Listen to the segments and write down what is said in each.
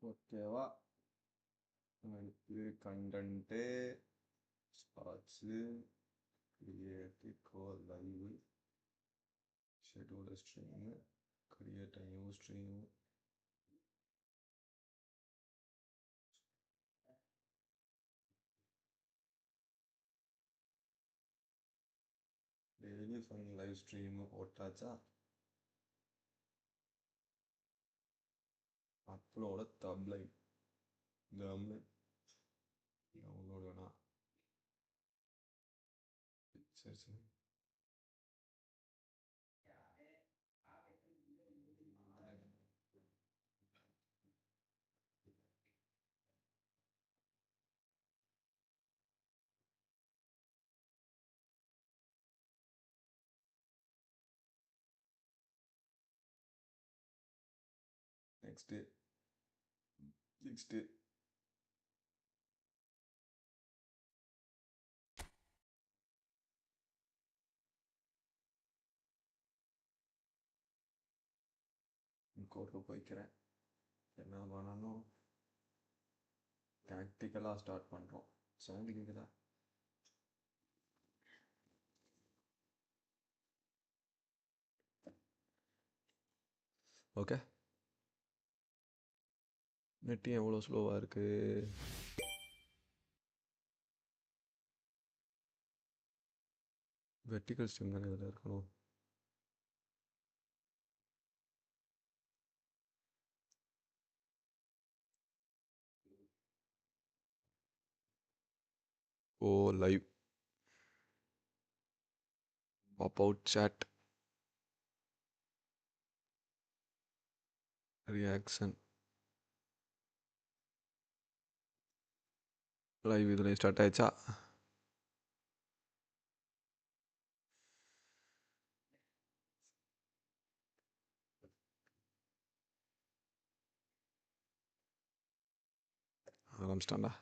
ஓகேவா? அடுத்து கண்டென்ட்டு, ஸ்பாட்ஸு, create, go live, schedule stream, create a new stream, daily fun live stream போட்டாச்சா? Upload தப்லை தம்லை டவுன்லோட் வேணா பிக்சர்ஸ் நெக்ஸ்ட்டு கோர்க்கு போய்க்கிறேன். என்ன பண்ணணும்? டாக்டிக்கலாக ஸ்டார்ட் பண்ணுறோம். சவுண்டு கேட்குதா? ஓகே. நெட்டு எவ்வளோ ஸ்லோவாக இருக்குது? வெர்டிகல் ஸ்ட்ரீம் தானே இதில் இருக்கணும். Oh live pop out chat reaction live இதில் ஸ்டார்ட் ஆயிடுச்சா? ஆரம்பிச்சிட்டாண்டா.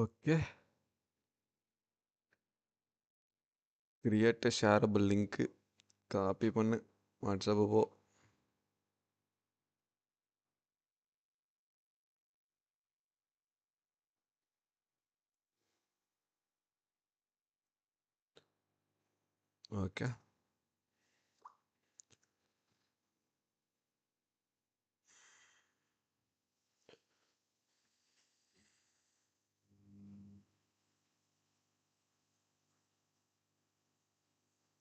Okay. Create shareable link copy பண்ணு, வாட்ஸ்அப்பு போ. ஓகே.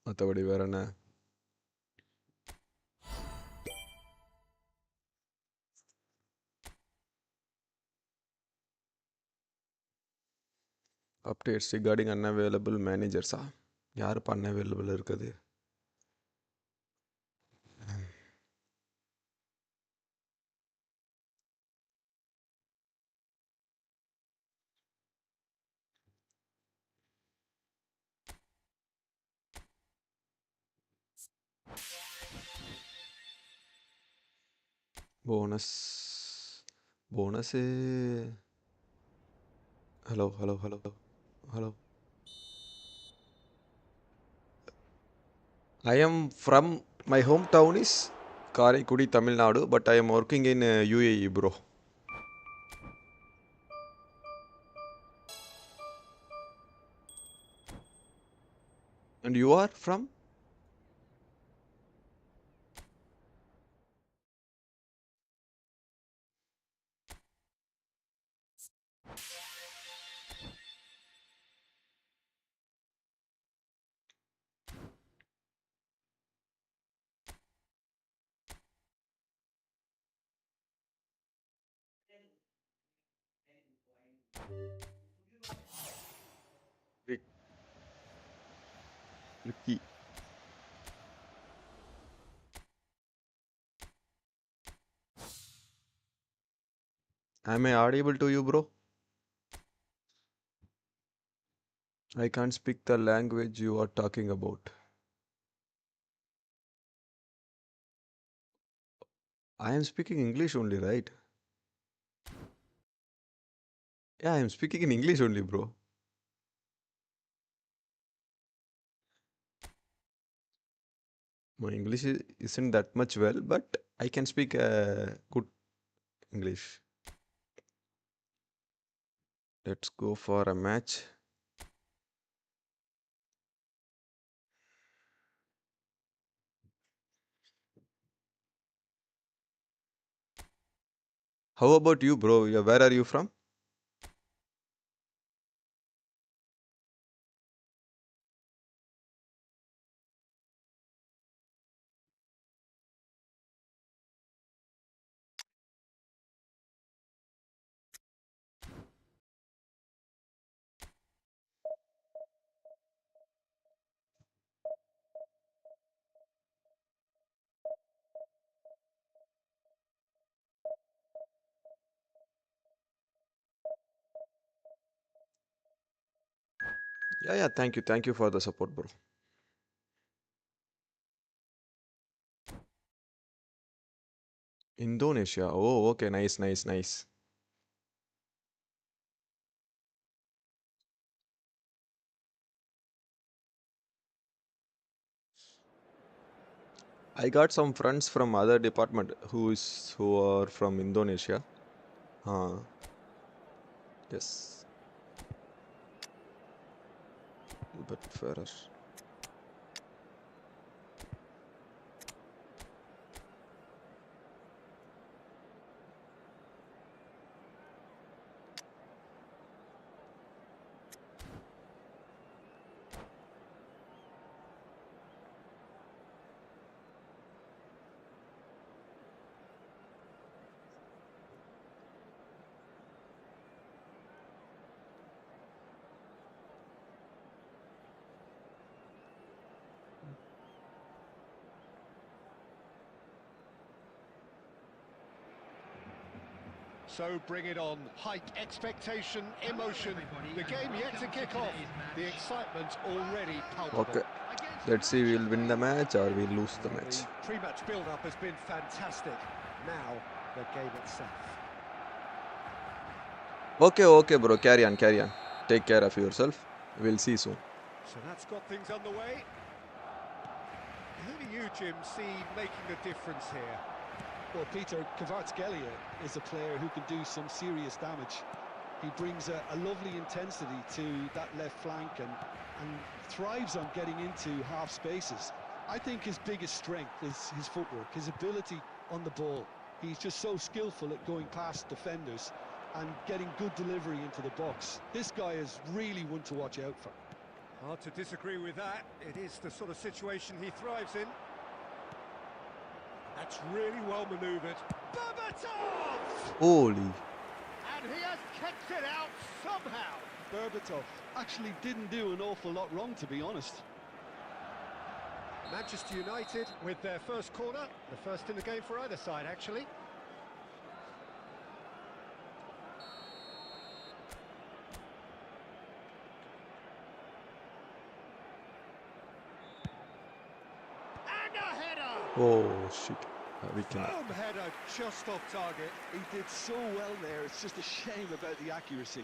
மற்றபடி வேற என்ன? Updates recording unavailable மேனேஜர்ஸா? யார் இப்போ அன்அவைலபிள் இருக்குது? Bonus. Hello. I am from my hometown is Karaikudi, Tamil Nadu, but I am working in UAE, bro. And you are from? Tricky. Am I audible to you, bro? I can't speak the language you are talking about. I am speaking English only, right? Yeah, I am speaking in English only, bro. My English isn't that much well, but I can speak good English. Let's go for a match. How about you, bro? Where are you from? Yeah, yeah. Thank you. Thank you for the support, bro. Indonesia. Oh, okay. Nice, nice, nice. I got some friends from other department who are from Indonesia. Yes, but fairer. So bring it on. Hike expectation, emotion. The game yet to kick off. The excitement already palpable. Okay. Let's see, we'll win the match or we'll lose the match. The pre-match build-up has been fantastic. Now, the game itself. Okay, okay, bro. Carry on, carry on. Take care of yourself. We'll see soon. So that's got things underway. Who do you, Jim, see making the difference here? Well, Peter, Vankkam is a player who can do some serious damage. He brings a lovely intensity to that left flank and thrives on getting into half spaces. I think his biggest strength is his footwork, his ability on the ball. He's just so skillful at going past defenders and getting good delivery into the box. This guy is really one to watch out for. Hard to disagree with that. It is the sort of situation he thrives in. That's really well manoeuvred. Berbatov! Holy. And he has kicked it out somehow. Berbatov actually didn't do an awful lot wrong, to be honest. Manchester United with their first corner, the first in the game for either side, actually. And a header! Oh, shit. We can. Boom header just off target. He did so well there, it's just a shame about the accuracy.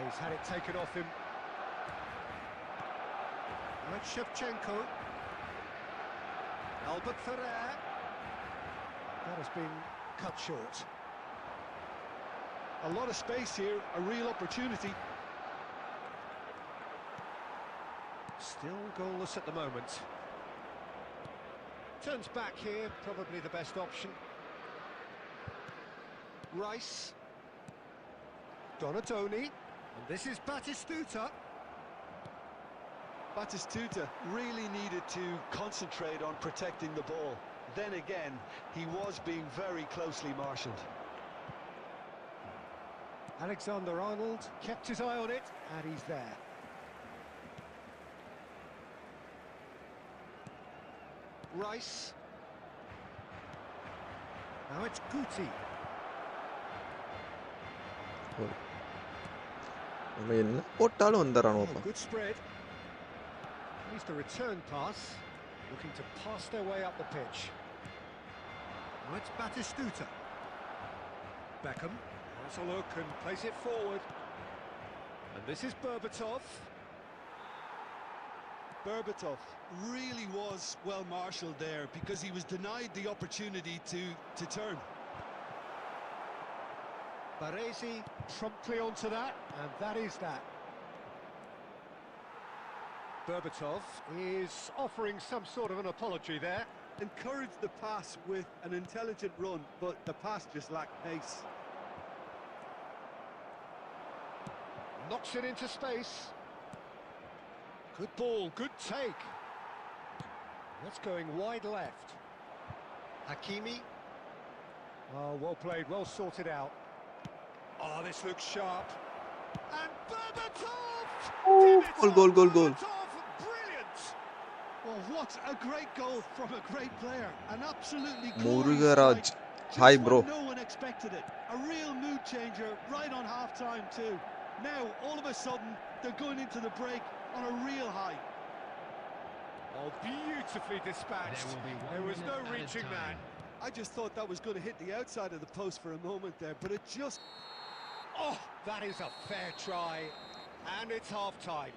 He's had it taken off him. That's Shevchenko. Albert Ferrer. That has been cut short. A lot of space here, a real opportunity. Still goalless at the moment. Turns back here, probably the best option. Rice. Donatoni. And this is Batistuta. Batistuta really needed to concentrate on protecting the ball. then again, he was being very closely marshalled. Alexander-Arnold kept his eye on it, and he's there. Rice. Now it's Guti. Good spread. At least a return pass. Looking to pass their way up the pitch. Now it's Batistuta. Vankkam has a look and plays it forward. And this is Berbatov. Berbatov really was well marshalled there because he was denied the opportunity to turn. Baresi promptly onto that, and that is that. Berbatov is offering some sort of an apology there. Encouraged the pass with an intelligent run, but the pass just lacked pace. Knocks it into space. Good ball, good take. That's going wide left. Hakimi. Oh, well played, well sorted out. Oh, this looks sharp. And Berbatov! Goal. Berbatov, brilliant! Well, what a great goal from a great player. An absolutely Murugaraj. glorious strike. Hi, Just bro. when no one expected it. A real mood changer right on half-time too. Now, all of a sudden, they're going into the break on a real high. Oh, beautifully dispatched. There was no reaching that. I just thought that was going to hit the outside of the post for a moment there, but it just... Oh, that is a fair try. And it's half-time.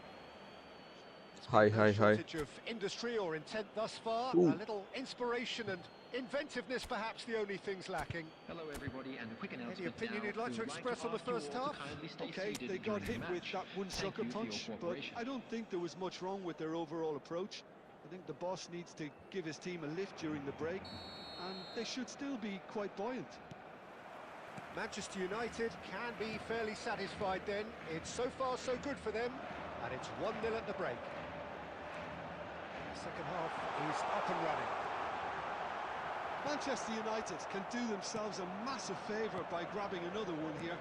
Hi. Shortage of industry or intent thus far. Ooh. A little inspiration and inventiveness, perhaps the only things lacking. Hello everybody, and a quick announcement. Any opinion now. you'd like to express on the first half? Okay, they got hit with that one sucker punch, but I don't think there was much wrong with their overall approach. I think the boss needs to give his team a lift during the break, and they should still be quite buoyant. Manchester United can be fairly satisfied then. It's so far so good for them, and it's 1-0 at the break. The second half is up and running. Manchester United can do themselves a massive favour by grabbing another one here.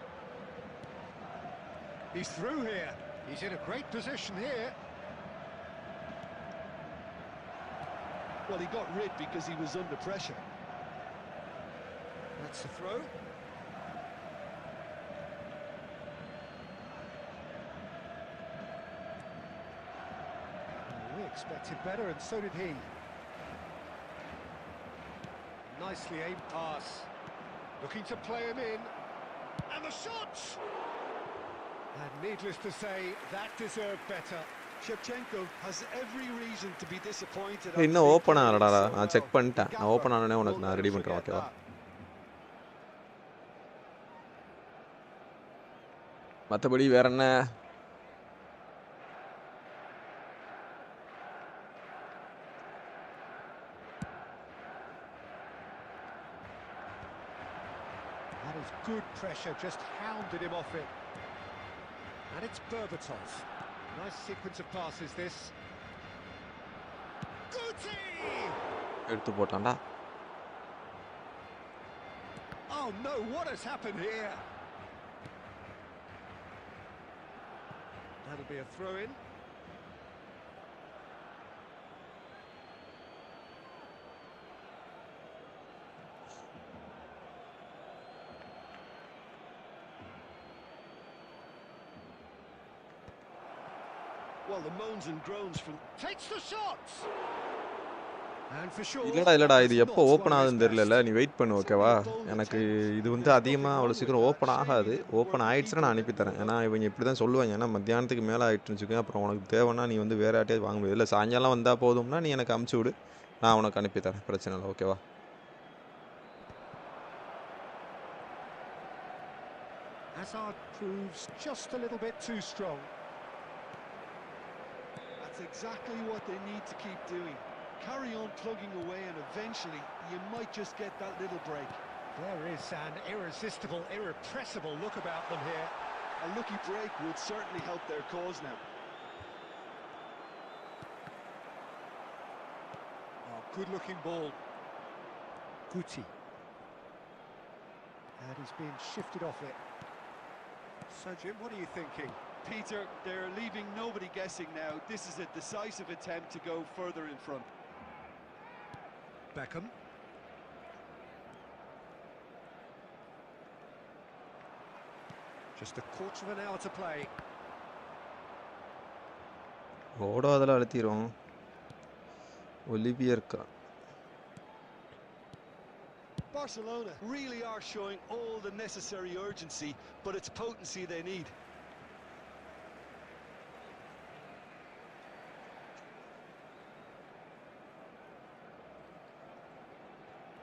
He's through here. He's in a great position here. Well, he got rid because he was under pressure. That's the throw. We expected better, and so did he. Nicely aimed pass. Looking to play him in. And the shot! And needless to say, that deserved better. Shevchenko has every reason to be disappointed. இன்னும் open ஆகலடா. நான் check பண்ணிட்டேன். நான் open ஆனனே உனக்கு நான் ready பண்றேன், ஓகேவா? மத்தபடி வேற என்ன? That is good pressure, just hounded him off it. And it's Berbatov. Nice sequence of passes, this. Guti! எடுத்து போட்டான்டா. Oh no, what has happened here? That'll be a throw-in. Well, the moans and groans from... Takes the shot! And for sure... இல்லடா இது எப்போ open ஆகுதுன்னு தெரியல. நீ wait பண்ணு, ஓகேவா? எனக்கு இது வந்து அதிகமா அவ்வளவு சீக்கிரம் ஓப்பன் ஆகாது. ஓப்பன் ஆயிடுச்சுன்னா நான் அனுப்பி தரேன். ஏன்னா இவங்க இப்படி தான் சொல்லுவாங்க. ஏன்னா மத்தியானத்துக்கு மேலே ஆயிட்டுன்னு வச்சுக்கோங்க. அப்புறம் உனக்கு தேவைன்னா நீ வந்து வேற யார்ட்டையாவது வாங்க முடியாது. இல்லை சாயங்காலம் வந்தால் போதும்னா நீ எனக்கு அமுச்சு விடு, நான் உனக்கு அனுப்பி தரேன். பிரச்சனை இல்லை, ஓகேவா? Hazard proves just a little bit too strong. That's exactly what they need to keep doing. Carry on plugging away, and eventually you might just get that little break. There is an irresistible, irrepressible look about them here. A lucky break would certainly help their cause now. Oh, good-looking ball. Guti. And he's being shifted off it. So, Jim, what are you thinking? Peter, they're leaving nobody guessing now. This is a decisive attempt to go further in front. Beckham. Just a quarter of an hour to play. ஓடாதெல்லாம் அழுத்திடும். ஒலிவியர்க்கா. Barcelona really are showing all the necessary urgency, but it's potency they need.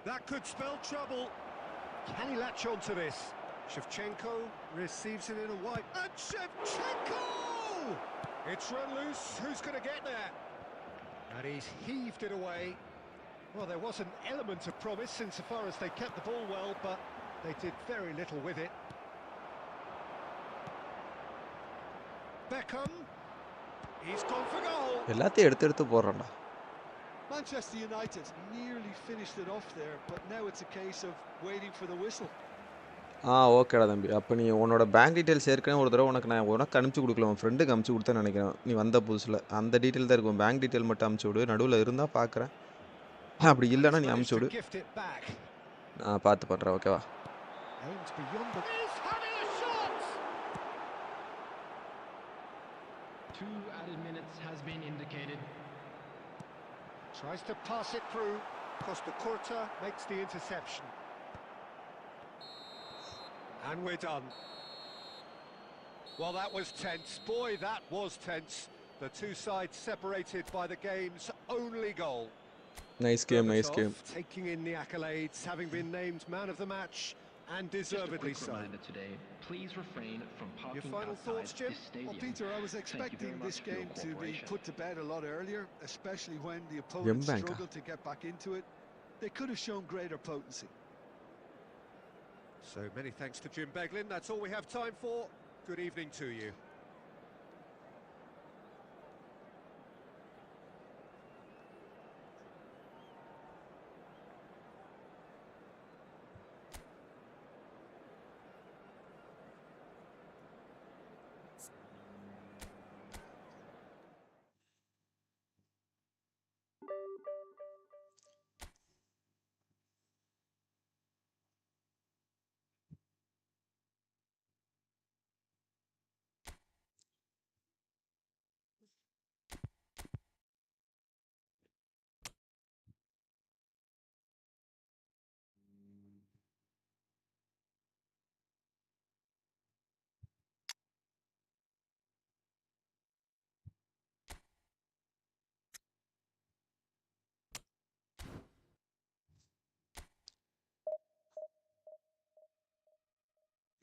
That could spell trouble. Can he latch on to this? Shevchenko receives it in a wide... And Shevchenko! It's run loose. Who's going to get there? And he's heaved it away. Well, there was an element of promise insofar as they kept the ball well, but they did very little with it. Beckham. He's gone for goal. எல்லாத்தையும் எடுத்து போடுறான்டா. Manchester United nearly finished it off there, but now it's a case of waiting for the whistle. ஓகேடா தம்பி. அப்போ நீ உன்னோட bank details ஏற்கனவே ஒரு தடவை உனக்கு அனுப்பிச்சி கொடுக்கல, உன் ஃப்ரெண்டுக்கு அனுப்பிச்சி கொடுத்தேன்னு நினைக்கிறேன். நீ வந்த புதுசில் அந்த டீட்டெயில் தான் இருக்கும். பேங்க் டீட்டெயில் மட்டும் அனுப்பிச்சி விடு. நடுவில் இருந்தால் பார்க்குறேன், அப்படி இல்லைன்னா நீ அனுப்பிச்சி விடு. நான் பார்த்து பண்ணுறேன், ஓகேவா? Two added minutes has been indicated. Tries to pass it through. Costa Curta makes the interception. And we're done. Well, that was tense. Boy, that was tense. The two sides separated by the game's only goal. Nice game, nice game. Taking in the accolades, having been named man of the match, and deservedly so. Today, please refrain from parking Your final outside thoughts, Jim? this stadium. Well, Peter, I was expecting this game to be put to bed a lot earlier, especially when the opponent Vankkam struggled to get back into it. They could have shown greater potency. So many thanks to Jim Beglin. That's all we have time for. Good evening to you.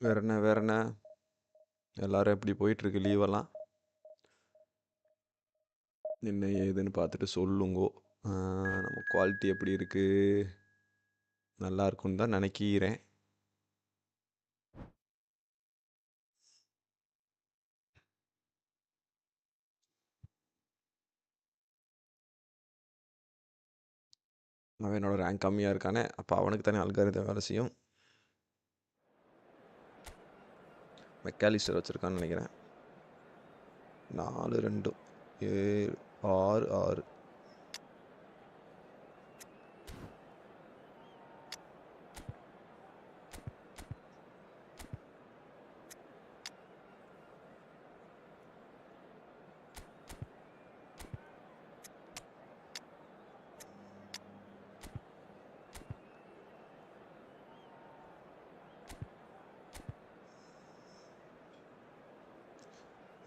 வேற என்ன எல்லாரும் எப்படி போயிட்டுருக்கு லீவெல்லாம்? என்ன ஏதுன்னு பார்த்துட்டு சொல்லுங்கோ. நம்ம குவாலிட்டி எப்படி இருக்குது? நல்லா இருக்குன்னு தான் நினைக்கிறேன். அவன் என்னோட ரேங்க் கம்மியாக இருக்கானே, அப்போ அவனுக்கு தானே அல்காரிதம் வேலை செய்யும். மெக்காலிஸ்டர் வச்சுருக்கான்னு நினைக்கிறேன். 4 2 7 6 6.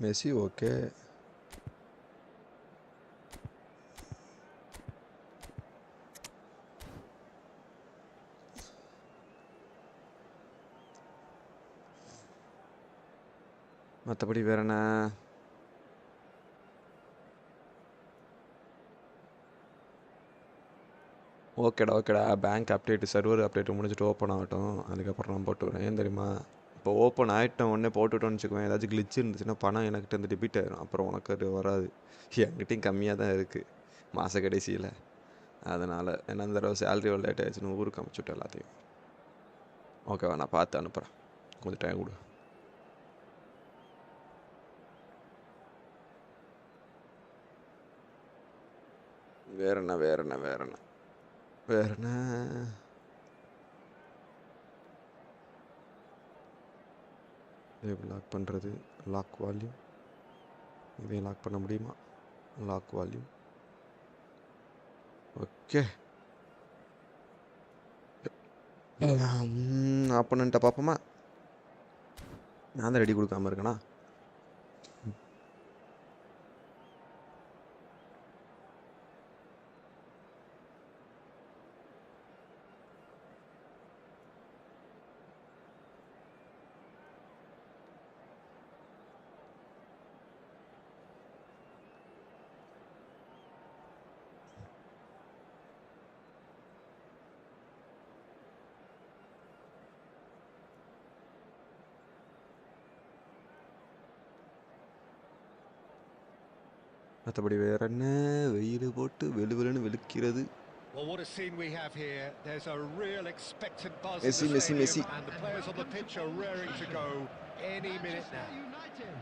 Messi okay. மற்றபடி வேற என்ன? ஓகேடா. பேங்க் அப்டேட்டு, சர்வர் அப்டேட்டு முடிஞ்சிட்டு ஓப்பன் ஆகட்டும், அதுக்கப்புறம் நான் போட்டு வரேன். ஏன் தெரியுமா, இப்போ ஓப்பன் ஆகிட்டேன் உடனே போட்டுவிட்டோன்னு வச்சுக்குவேன், ஏதாச்சும் கிளிச்சு இருந்துச்சுன்னா பணம் எனக்கிட்ட இருந்து டெபிட் ஆயிடும். அப்புறம் உனக்கு அது வராது. என்கிட்டையும் கம்மியாக தான் இருக்குது மாத கடைசியில். அதனால் என்ன இந்த தடவை சேலரி லேட் ஆயிடுச்சுன்னு ஊருக்கு அமுச்சுட்டேன் எல்லாத்தையும். ஓகேவா, நான் பார்த்து அனுப்புகிறேன், கொஞ்சம் டைம் கொடு. வேற என்ன எப்படி லாக் பண்ணுறது? லாக் வால்யூம், இதையும் லாக் பண்ண முடியுமா? Lock volume. ஓகே, ஆப்போனண்ட்டை பார்ப்போமா? நான் தான் ரெடி கொடுக்காம இருக்கேனா? மற்றபடி வேற என்ன? வெயில் போட்டு வெளுவெளுன்னு வெளுக்கிறது. Well, what a scene we have here. There's a real expectant buzz Messi, in the Messi, stadium, Messi. and the players on the pitch are raring to go any minute now. United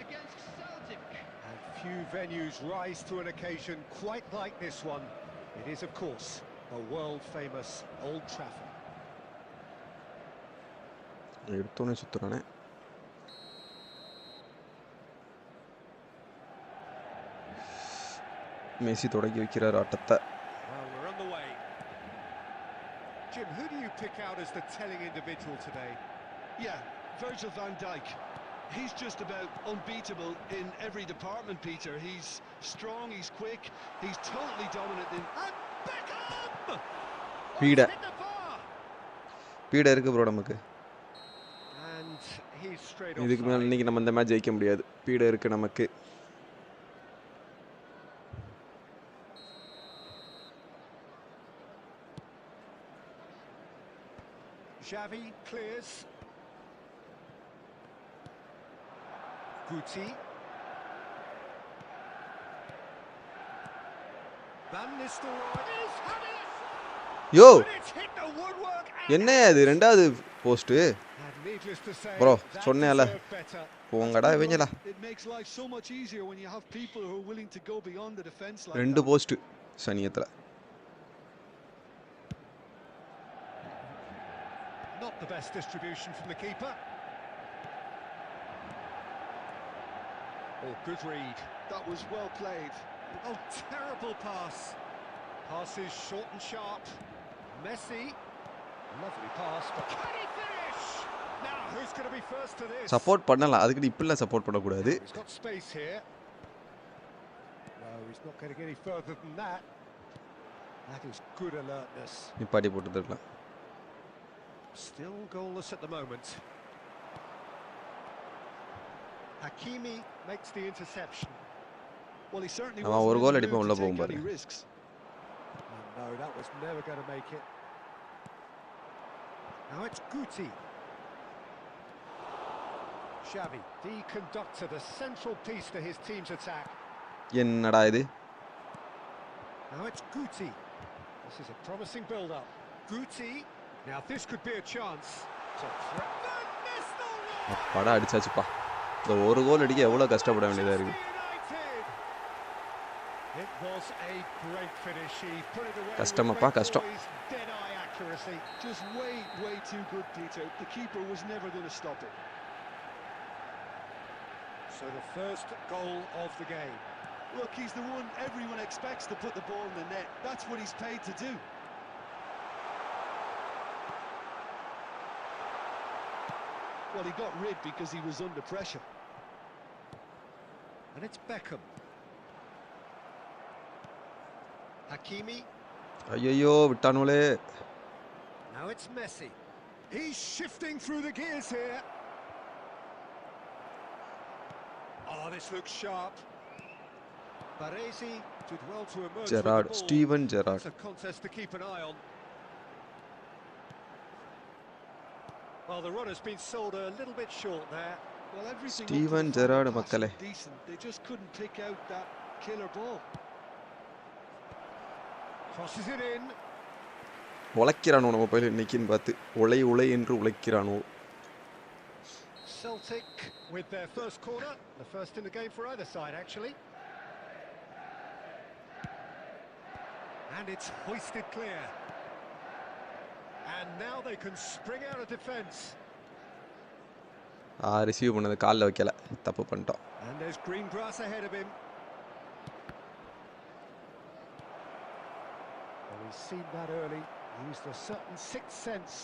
against Celtic. And few venues rise to an occasion quite like this one. It is, of course, the world-famous Old Trafford. எடுத்தோன்னே சுற்றுறானே. Messi தொடங்கி வைக்கிறார் ஆட்டத்தை. Well, we're on the way. Jim, who do you pick out as the telling individual today? Yeah, Virgil van Dijk. He's just about unbeatable in every department, Peter. He's strong, he's quick, he's totally dominant in... And Beckham! Pida. Hit the bar! பீடை இருக்குது bro நமக்கு. And he's straight இதுக்கு மேலே offside. இன்னைக்கு நம்ம இந்த match ஜெயிக்க முடியாது. பீடை இருக்குது நமக்கு. Xavi clears. Guti. Van Nistelrooy is having a shot. Yo, But it's hit the woodwork. என்ன அது ரெண்டாவது post? And needless to say, Bro, that சொன்னேன்ல. deserved better. போங்கடா இவங்களா. It makes life so much easier when you have people who are willing to go beyond the defence like ரெண்டு that. Post சனியத்தில். Not the best distribution from the keeper. Oh, good read. That was well played. Oh, terrible pass. Pass is short and sharp. Messi. Lovely pass, but can he finish? Now, who's going to be first to this? Support பண்ணலாம், அதுக்கு இப்படிலாம் support பண்ணக்கூடாது. He's got space here. No, he's not going to get any further than that. That is good alertness. நிப்பாட்டி போட்டுருக்கலாம். Still goalless at the moment. Hakimi makes the interception. Well, he certainly அவன் ஒரு wasn't goal in the அடிப்பான், mood உள்ள to போகும் take பாரு. any risks. Oh, no, that was never going to make it. Now it's Guti. Xavi, the conductor, the central piece to his team's attack. என்னடா இது? Now it's Guti. This is a promising build-up. Guti. Now this could be a chance. To Van Nistelrooy! அப்பாடா அடிச்சாச்சுப்பா. இந்த ஒரு கோல் அடிக்க எவ்வளோ கஷ்டப்பட வேண்டியதாக இருக்குது. United. It was a great finish. He put it away. கஷ்டமாப்பா, கஷ்டம். Dead-eye accuracy. Just way too good, Peter. The keeper was never going to stop it. So the first goal of the game. Look, he's the one everyone expects to put the ball in the net. That's what he's paid to do. Well, he got rid because he was under pressure. And it's Beckham. Hakimi. ஐயோ விட்டானுங்களே. Now it's Messi. He's shifting through the gears here. Oh, this looks sharp. Baresi did well to emerge with the Gerrard, ball. Steven Gerrard. It's a contest to keep an eye on. Well, the run has been sold a little bit short there. Well, everything Steven up to the Gerrard final pass மக்களே. was decent. They just couldn't pick out that killer ball. Crosses it in. உழைக்கிறானோ நம்ம பையில இன்னைக்குன்னு பார்த்து உலை என்று உழைக்கிறானோ. Celtic with their first corner, the first in the game for either side actually. And it's hoisted clear. And now they can spring out of defence. Receive பண்ணது காலில் வைக்கல, தப்பு பண்ணிட்டோம். And there's green grass ahead of him. Well, he's seen that early, used a certain sixth sense.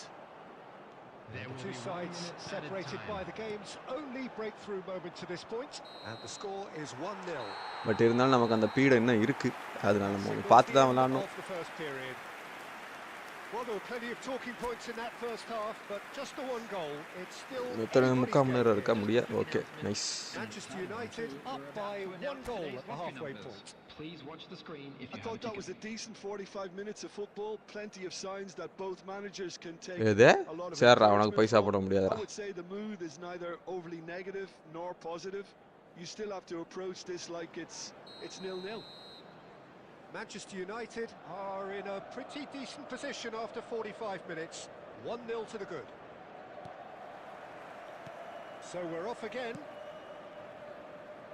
The two sides separated by the game's only breakthrough moment to this point, and the score is 1-0. But இருந்தாலும் நமக்கு அந்த பீடை இன்னும் இருக்கு, அதனால நம்ம பார்த்து தான் விளையாடணும். Well, there were plenty of talking points in that first half, but just the one goal. It's still. முக்கால் மணி நேரம் இருக்கா முடியா? Okay, nice. Manchester United up by one goal at the halfway point. Please watch the screen if you I thought that was a decent 45 minutes of football. Plenty of signs that both managers can take எது? a lot of சேர்றா, உனக்கு encouragement paisa from. போட முடியாதுடா. I would say the mood is neither overly negative nor positive. You still have to approach this like it's 0-0. Manchester United are in a pretty decent position after 45 minutes. 1-0 to the good. So we're off again.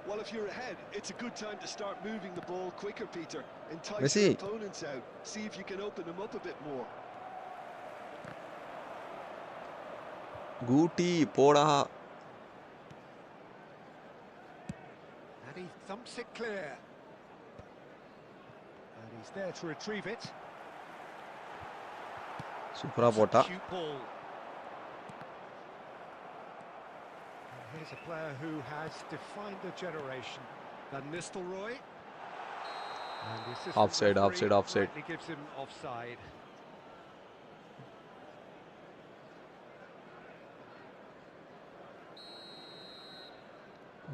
Well, if you're ahead, it's a good time to start moving the ball quicker, Peter. Entice Messi. your opponents out. See if you can open them up a bit more. கூட்டி போடா. And he thumps it clear. And he's there to retrieve it. சூப்பரா போட்டா. Cute ball. And here's a player who has defined a generation. Van Nistelrooy. And the assistant Offside, referee offside. rightly gives him offside.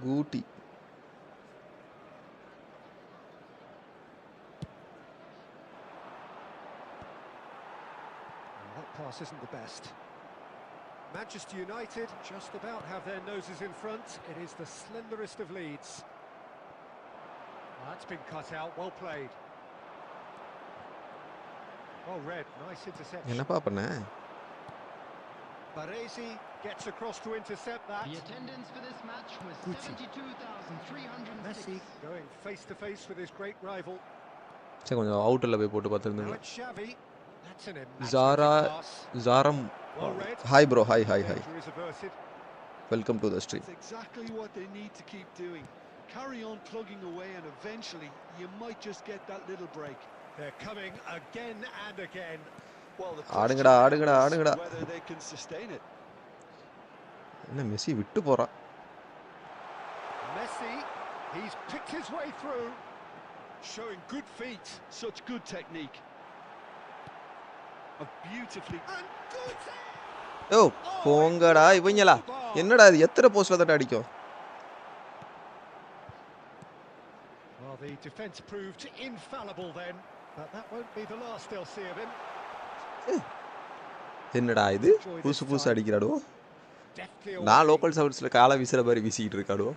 கூட்டி. That pass isn't the best. Manchester United just about have their noses in front. It is the slenderest of leads. That's been cut out, well played. Well read, nice interception. என்னப்பா பண்ண? Baresi gets across to intercept that. The attendance for this match was Gucci. 72,306. Messi going face to face with his great rival. சரி, கொஞ்சம் அவுட்டர்ல போய் போட்டு Now பார்த்துருந்தேங்க. it's Xavi. That's an Zara, immaculate pass. Zaram. Well read. Hi bro, hi. Danger is averted. Welcome to the stream. It's exactly what they need to keep doing. Carry on plugging away and eventually you might just get that little break. They're coming again and again. Well, the ஆடுங்கடா, question ஆடுங்கடா, is ஆடுங்கடா. whether they can sustain it. என்ன Messi விட்டு போறா? Messi, he's picked his way through, showing good feet. Such good technique. A beautifully. And Gucci! ஓ போங்கடா இவங்களா. என்னடா இது, எத்தனை போஸ்ட்ல தட்ட அடிக்கும்? Well, the defence proved infallible then, but that won't be the last they'll see of him. என்னடா இது, புதுசு அடிக்கிறாடோ. Deftly நான் away. லோக்கல் சவுட்ஸ்ல காலை வீசுற மாதிரி வீசிக்கிட்டு இருக்காடோ.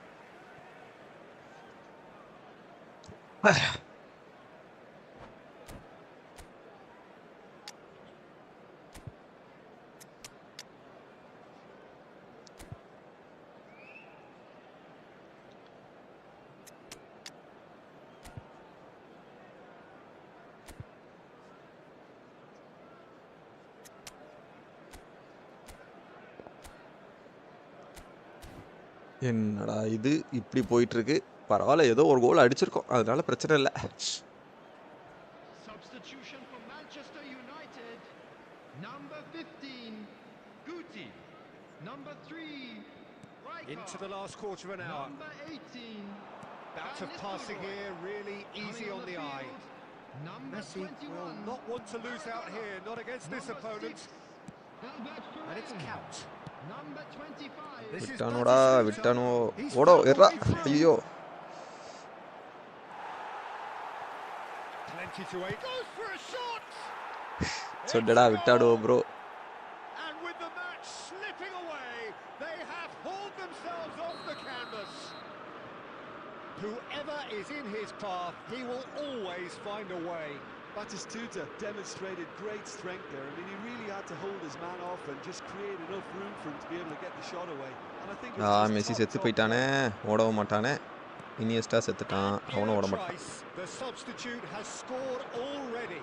என்னடா இது இப்படி போயிட்டு இருக்கு. பரவாயில்ல, ஏதோ ஒரு கோல் அடிச்சிருக்கோம், அதனால பிரச்சனை இல்லை. Substitution for Manchester United. Number 15, Guti. Number 3, Rijkaard. Into the last quarter of an hour. Number 18, Bout of Van passing Nistelrooy. here, really easy Coming on the eye. field, Number Messi will 21, not want to lose out here, not against this Number opponent. 6, Albert And it's Ferrer. count. Number 25, This is விட்டானோடா Battistuta. விட்டானோ. He's ஓடோ found Erra. a way through. ஐயோ Plenty to aid. Goes for a shot. சொன்னடா விட்டாடோ bro. And with the match slipping away, they have hauled themselves off the canvas. Whoever is in his path, he will always find a way. Batistuta demonstrated great strength there. I mean, he really had to hold his man off and just create enough room for him to be able to get the shot away. And I think it was just Messi top செத்து போயிட்டானே, ஓடவும் மாட்டானே. Iniesta செத்துட்டான், அவனும் ஓட மாட்டான். The substitute has scored already.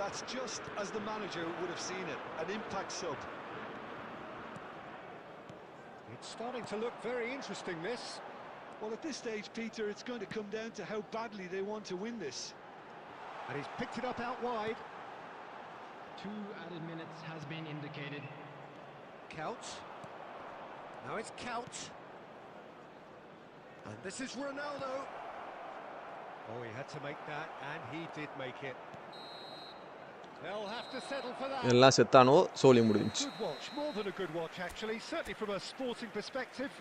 That's just as the manager would have seen it, an impact sub. It's starting to look very interesting, this. Well, at this stage, Peter, it's going to come down to how badly they want to win this. And he's picked it up out wide. 2 added minutes has been indicated. Couch. Now it's Couch. And this is Ronaldo. Oh, he had to make that, and he did make it. They'll have to settle for that. எல்லாம் செத்தானோ, சோலி முடிஞ்சுச்சு. Good watch, more than a good watch actually, certainly from a sporting perspective.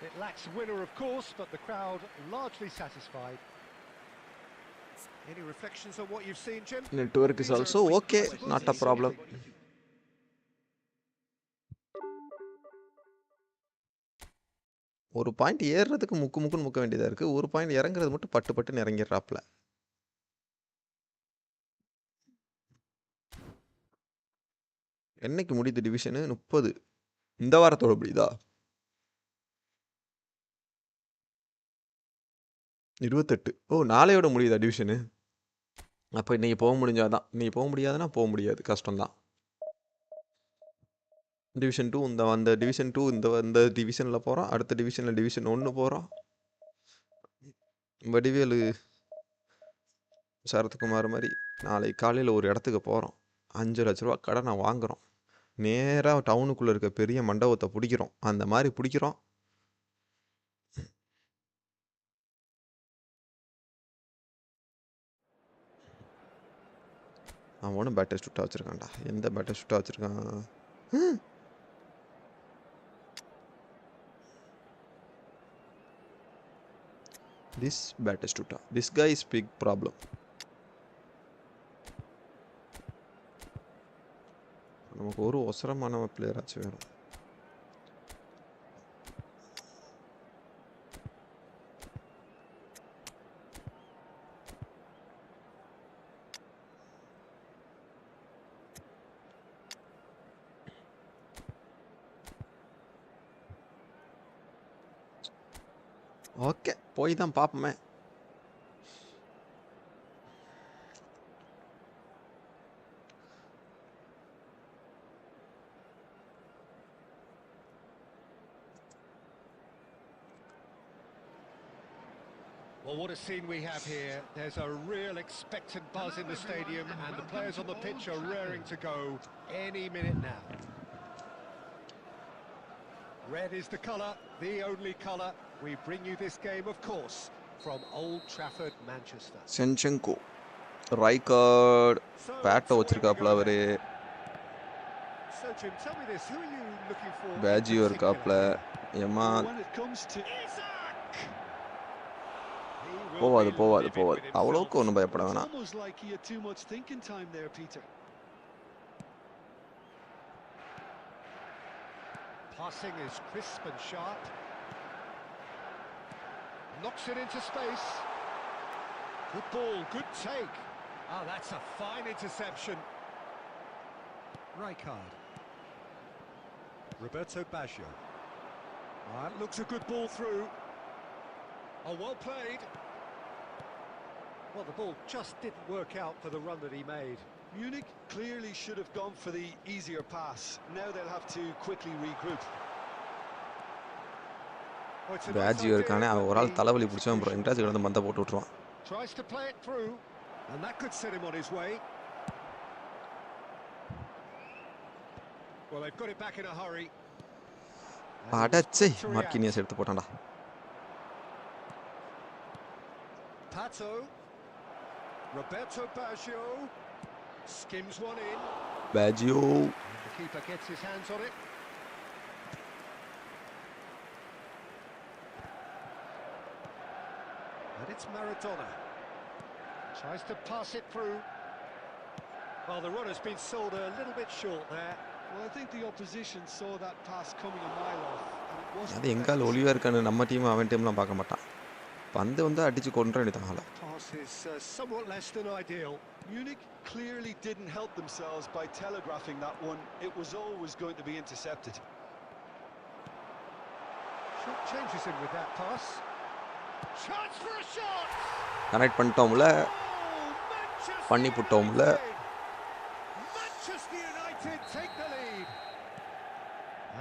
It lacks a winner, of course, but the crowd largely satisfied. Any reflections on what you've seen, Jim? Network is also okay, not a problem. ஒரு point ஏறுறதுக்கு முக்குன்னு முக்க வேண்டியதா இருக்கு, ஒரு point இறங்குறது மட்டும் பட்டு பட்டுன்னு இறங்கிடுறாப்ல. என்னைக்கு முடியுது டிவிஷனு? 30. இந்த வாரத்தோட முடியுதா? 28. ஓ, நாளையோட முடியுதா டிவிஷனு? அப்போ இன்னைக்கு போக முடிஞ்சாதான். இன்னைக்கு போக முடியாதுன்னா போக முடியாது, கஷ்டம்தான். டிவிஷன் 2 அந்த டிவிஷன் 2 இந்த டிவிஷனில் போகிறோம். அடுத்த டிவிஷனில் டிவிஷன் 1 போகிறோம். வடிவேலு சரத்குமார் மாதிரி நாளைக்கு காலையில் ஒரு இடத்துக்கு போகிறோம். 5 லட்ச ரூபா கடனை வாங்குகிறோம். நேராக டவுனுக்குள்ளே இருக்க பெரிய மண்டபத்தை பிடிக்கிறோம். அந்த மாதிரி பிடிக்கிறோம். அவனும் பேட்டர் ஷூட்டாக வச்சுருக்கான்டா. எந்த பேட்டர் ஷூட்டாக வச்சுருக்கான்? This Batistuta. This guy is big problem. நமக்கு ஒரு ஒசரமான பிளேயர் ஆச்சு வேணும். ஓகே, போய் தான் பார்ப்போமே. Well, what a scene we have here. There's a real expectant buzz in the stadium, and the players on the pitch are raring to go any minute now. Red is the colour, the only colour. We bring you this game, of course, from Old Trafford, Manchester. சென்செங்கோ ரைகார்ட் பேட்டை வச்சிருக்காப்ல அவரு. So Jim, tell me this, who are you looking for? பேஜியோ இருக்காப்ல. ஏமா போவாது. அவ்வளவுக்கு ஒன்றும் பயப்பட வேணாம். Passing is crisp and sharp. Knocks it into space. Good ball, good take. Oh, that's a fine interception. Rijkaard. Roberto Baggio. That looks a good ball through. Oh, well played. Well, the ball just didn't work out for the run that he made. Munich clearly should have gone for the easier pass. Now they'll have to quickly regroup. பேஜியோ இருக்கானே, அவன் ஒரு ஆள் தலைவலி பிடிச்சவன். அப்புறம் எங்கிட்டாச்சும் கிடந்து மந்த போட்டு விட்டுருவான். Tries to play it through, and that could set him on his way. Well, they've got it back in a hurry. அடச்சே, மார்க்கினியஸ் எடுத்து போட்டான்டா. Pato, Roberto Baggio skims one in. Baggio. The keeper gets his hands on it. And it's Maradona. Tries to pass it through. Well, the runner's been sold a little bit short there. Well, I think the opposition saw that pass coming a mile off. அது எங்கால ஒளிவா இருக்கான்னு நம்ம team அவன் டீம்லாம் பார்க்க மாட்டான். பந்து வந்து அடிச்சு கொன்ற வேண்டியதாங்களா? Pass is somewhat less than ideal. Munich clearly didn't help themselves by telegraphing that one. It was always going to be intercepted. Shot changes him with that pass. Chance for a shot. Connect பண்ணிட்டோம்ல, Manchester பண்ணி புட்டோம்ல. United. Manchester United take the lead.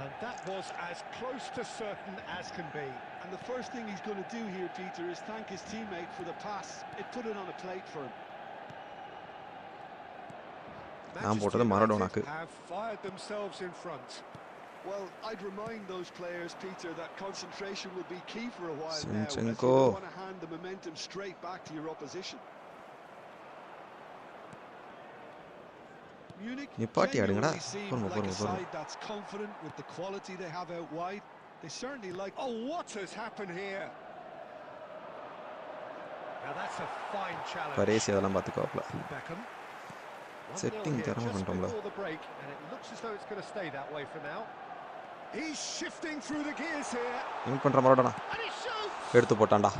And that was as close to certain as can be. And the first thing he's going to do here, Peter, is thank his teammate for the pass. It put it on a plate for him. Manchester United have fired themselves in front. Well, I'd remind those players, Peter, that concentration will be key for a while now, as you Zinchenko. don't want to hand the momentum straight back to your opposition. Munich genuinely seem like a side that's confident with the quality they have out wide. They certainly like... Oh, what has happened here? Now that's a fine challenge. பரேசி அதெல்லாம் பார்த்துக்கோப்ல. Beckham. Setting தரமா பண்ணிட்டோம்ல. Before the break, and it looks as though it's going to stay that way for now. He's shifting through the gears here. இன் பண்ற மரோடனா. And he shoots. எடுத்து போட்டான்டா.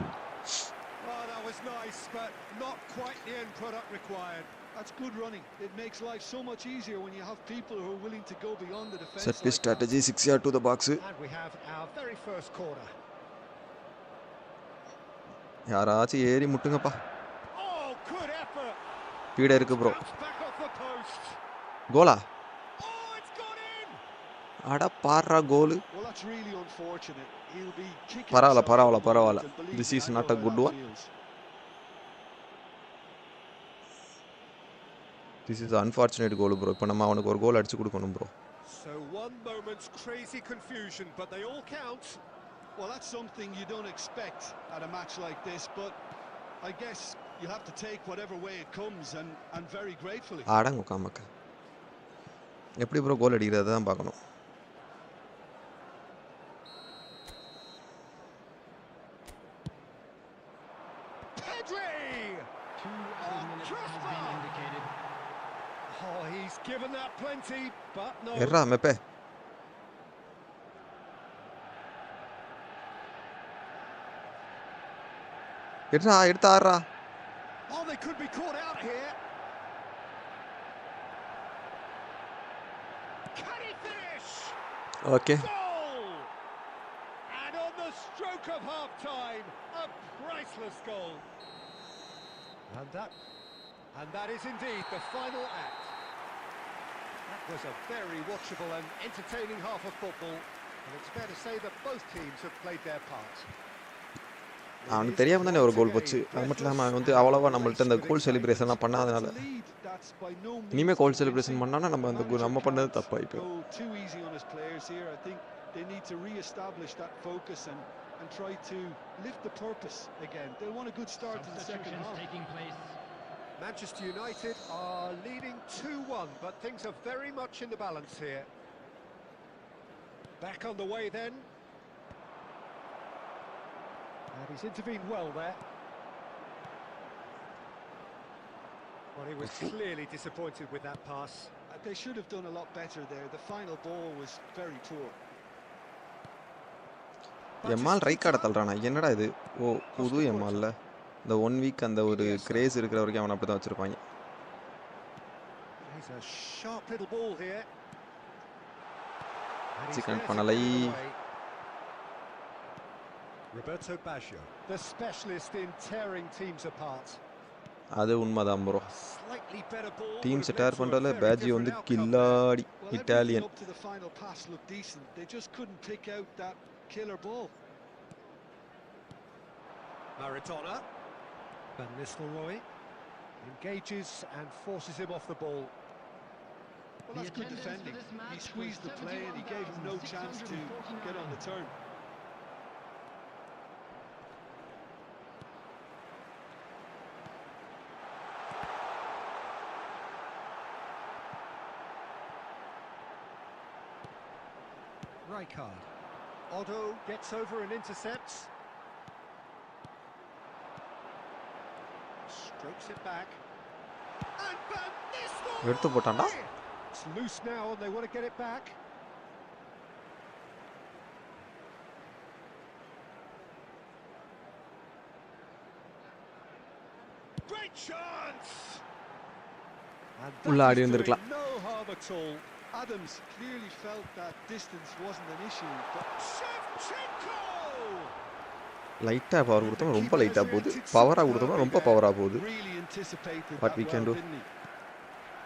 Oh, that was nice, but not quite the end product required. That's good running. It makes life so much easier when you have people who are willing to go beyond the defense. Set piece strategy 6 yard to the box. And we have our very first corner. யாராச்சும் ஏறி முட்டுங்கப்பா. Oh, good effort. பீட இருக்கு bro. Back off the post. கோலா. Oh, it's gone in. அட பாறா கோல். Well, that's really unfortunate. He'll be kicking. பரவாயில்ல. This is not a good one. This is an unfortunate goal bro. இப்போ நம்ம அவனுக்கு ஒரு கோல் அடிச்சு கொடுக்கணும் bro. So one moment's crazy confusion, but they all count. Well, that's something you don't expect at a match like this, but I guess you have to take whatever way it comes and very gratefully. ஆடங்க காமக்க. எப்படி bro கோல் அடிக்கிறத தான் பார்க்கணும். Oh, he's given that plenty, but no. Erra mepe. Erra. Oh, they could be caught out here. Can he finish? Okay. Goal! And on the stroke of half-time, a priceless goal. And that is indeed the final act. That was a very watchable and entertaining half of football, and it's fair to say that both teams have played their part. அவனுக்கு தெரியாம தானே ஒரு கோல் போச்சு. அது மட்டும் இல்லாம அவன் வந்து அவ்வளவா நம்மள்ட்ட அந்த கோல் செலிப்ரேஷன்லாம் பண்ணாதனால இனிமே கோல் செலிப்ரேஷன் பண்ணானா நம்ம அந்த நம்ம பண்ணது தப்பாயிப்போம். They need to re-establish that focus and try to lift the purpose again. They want a good start to the second half. Taking place. Manchester United are leading 2-1, but things are very much in the balance here. Back on the way then. And he's intervened well there. Well, he was clearly disappointed with that pass. They should have done a lot better there. The final ball was very poor. எம்மால் right கார்டை தள்ளுறானா என்னடா இது? ஓ புது எம்மால்ல இந்த 1 week அந்த ஒரு grace இருக்கிற வரைக்கும் அவனை அப்படி தான் வச்சிருப்பாங்க. சிக்கன் பண்ணலை. Roberto Baggio, the specialist in tearing teams apart. அது உண்மைதான் ப்ரோ. டீம்ஸ் டேர் பண்றதுல பேஜி வந்து கில்லாடி Italian. They just couldn't pick out that killer ball. Maradona. Van Nistelrooy engages and forces him off the ball. Well, that's good defending. He squeezed the play and he gave him no chance to get on the turn. Rijkaard. Otto gets over and intercepts. Strokes it back. And Van Nistelrooy! எடுத்து போட்டான்டா. It's loose now and they want to get it back. Great chance! And உள்ள that Aadi is doing இருந்திருக்கலாம். No harm at all. Adams clearly felt that distance wasn't an issue, but Shevchenko! லைட்டா power And the கொடுத்தோம், ரொம்ப keeper has லைட்டா போகுது. reacted பவரா கொடுத்தோம்னா superbly ரொம்ப there. பவரா போகுது. really anticipated What that we can well, do. didn't he?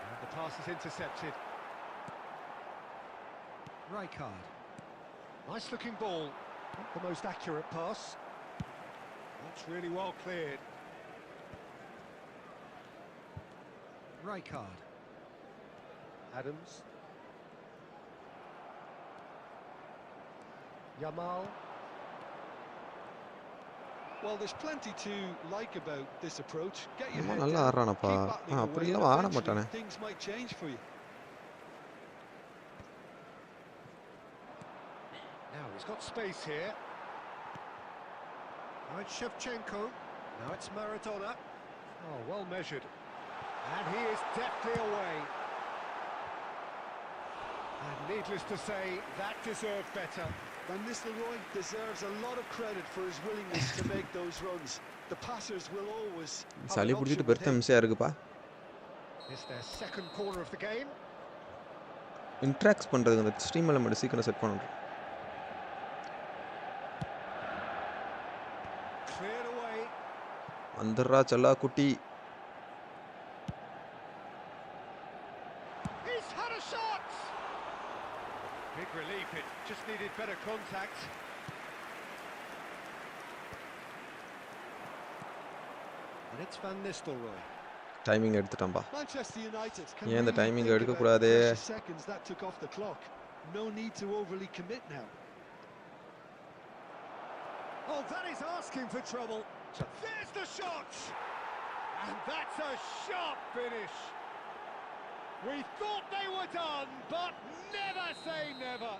And the pass is intercepted. Rijkaard. Nice looking ball. Not the most accurate pass. That's really well cleared. Rijkaard. Adams. Yamal. Well, there's plenty to like about this approach. Get your ரொம்ப head நல்லா down, ஆடுறானப்பா. keep battling அப்படி away, and எல்லாம் ஆட eventually மாட்டானே. things might change for you. Now he's got space here. Now it's Shevchenko. Now it's Maradona. Oh, well measured. And he is deftly away. And needless to say, that deserved better. Van Nistelrooy deserves a lot of credit for his willingness to make those runs. The passers will always have சளி an option பிடிச்சிட்டு with பெருத்த him. மிஸ்ஸா இருக்குப்பா. It's their second corner of the game. Interact பண்றது அந்த stream element சீக்கிரம் set பண்ணுறேன். Cleared away. வந்துடுறா செல்லா குட்டி. He's had a shot! Big relief, it just needed better contact. And it's Van Nistelrooy. Timing எடுத்துட்டான்பா. Manchester United can ஏன் இந்த really timing think எடுக்க about கூடாது? the precious seconds that took off the clock. No need to overly commit now. Oh, that is asking for trouble. There's the shot! And that's a sharp finish. We thought they were done, but never say never.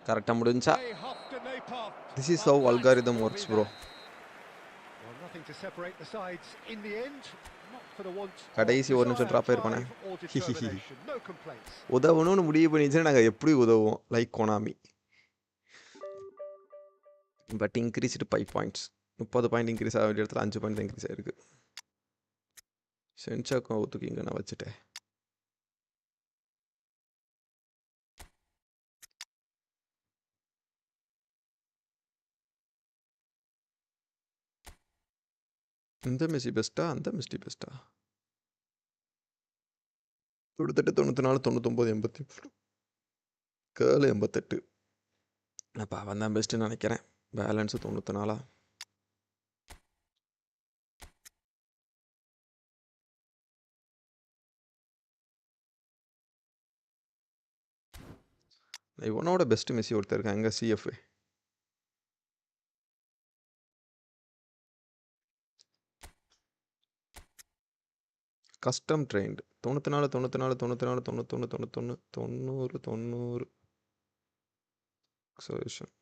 கரெக்டா முடிஞ்சா. They huffed and they puffed. This is how but algorithm that will works, be bro. that. Well, nothing to separate the sides in the end. Not for the want of கடைசி ஒரு நிமிஷம் desire, drop ஆயிருப்பானே. drive or determination. No complaints. உதவணும்னு முடிவு பண்ணிச்சுன்னா நாங்கள் எப்படி உதவுவோம், like Konami. But increased 5 points. 30 point increase ஆக வேண்டிய இடத்துல 5 பாயிண்ட் இன்க்ரீஸ் ஆயிருக்கு. சென்சாக்கும் ஒத்துக்கிங்க நான் வச்சுட்டேன். இந்த மெஸ்ஸி பெஸ்ட்டா, அந்த மெஸ்ஸி பெஸ்ட்டா? கிட்டத்தட்ட 94, 99, 83, கேர்ள் 88. அப்போ அவன் தான் பெஸ்ட்டுன்னு நினைக்கிறேன். பேலன்ஸு 94. இவனோட பெஸ்ட் மெஸ்ஸி ஒருத்தர் இருக்காங்க, சிஎஃப். Custom trained 94, 94, 94, 91, 91, 90. சொல்யூஷன்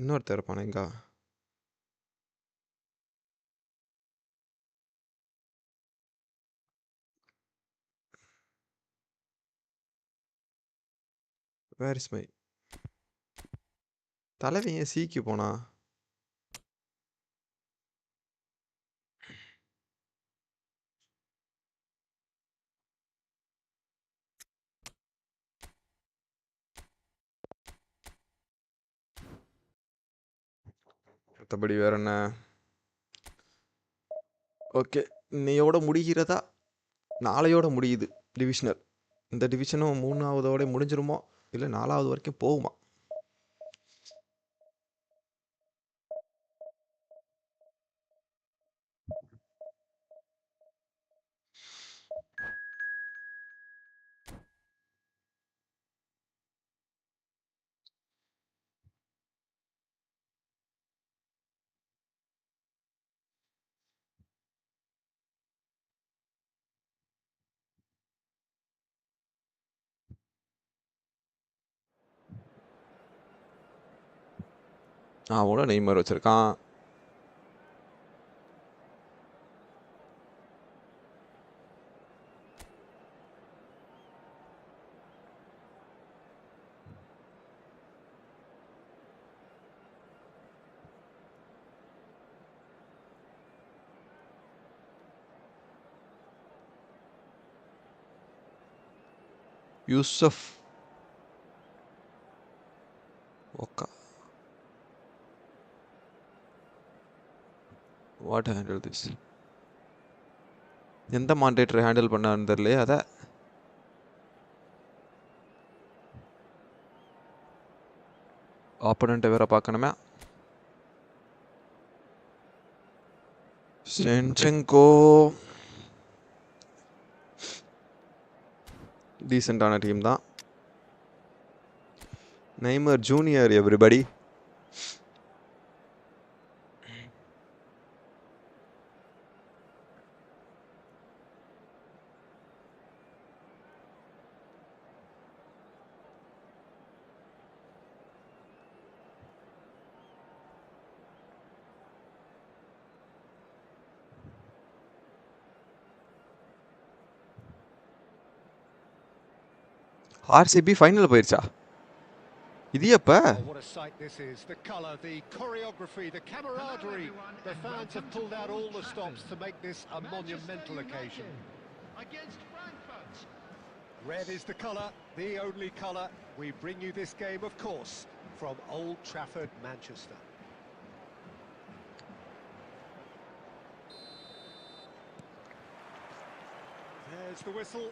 இன்னொருத்தர் இருப்பானே எங்கா? வேர் இஸ் மை தலைவன் ஏன் சீக்கி போனா? மற்றபடி வேற என்ன? ஓகே, இன்னையோட முடிகிறதா? நாளையோட முடியுது டிவிஷனல். இந்த டிவிஷனும் 3ஆவதோட முடிஞ்சிருமோ இல்லை 4ஆவது வரைக்கும் போகுமா? அவனோட நெய்மர் வச்சிருக்கான். யூசப் ஓகா வாட் ஹேண்டில் திஸ் எந்த மாண்டேட்டர் ஹேண்டில் பண்ணான்னு தெரியலையே அதை ஆப்பனண்ட்டை வேற பார்க்கணுமே சென்செங்கோ டீசெண்டான டீம் தான் Neymar junior everybody RCB final போயிருச்சா இது எப்ப Oh, what a sight this is. The colour, the choreography, the camaraderie. The fans have pulled out all the stops to make this a monumental occasion. Against Frankfurt. Red is the colour, the only colour. We bring you this game, of course, from Old Trafford, Manchester. There's the whistle.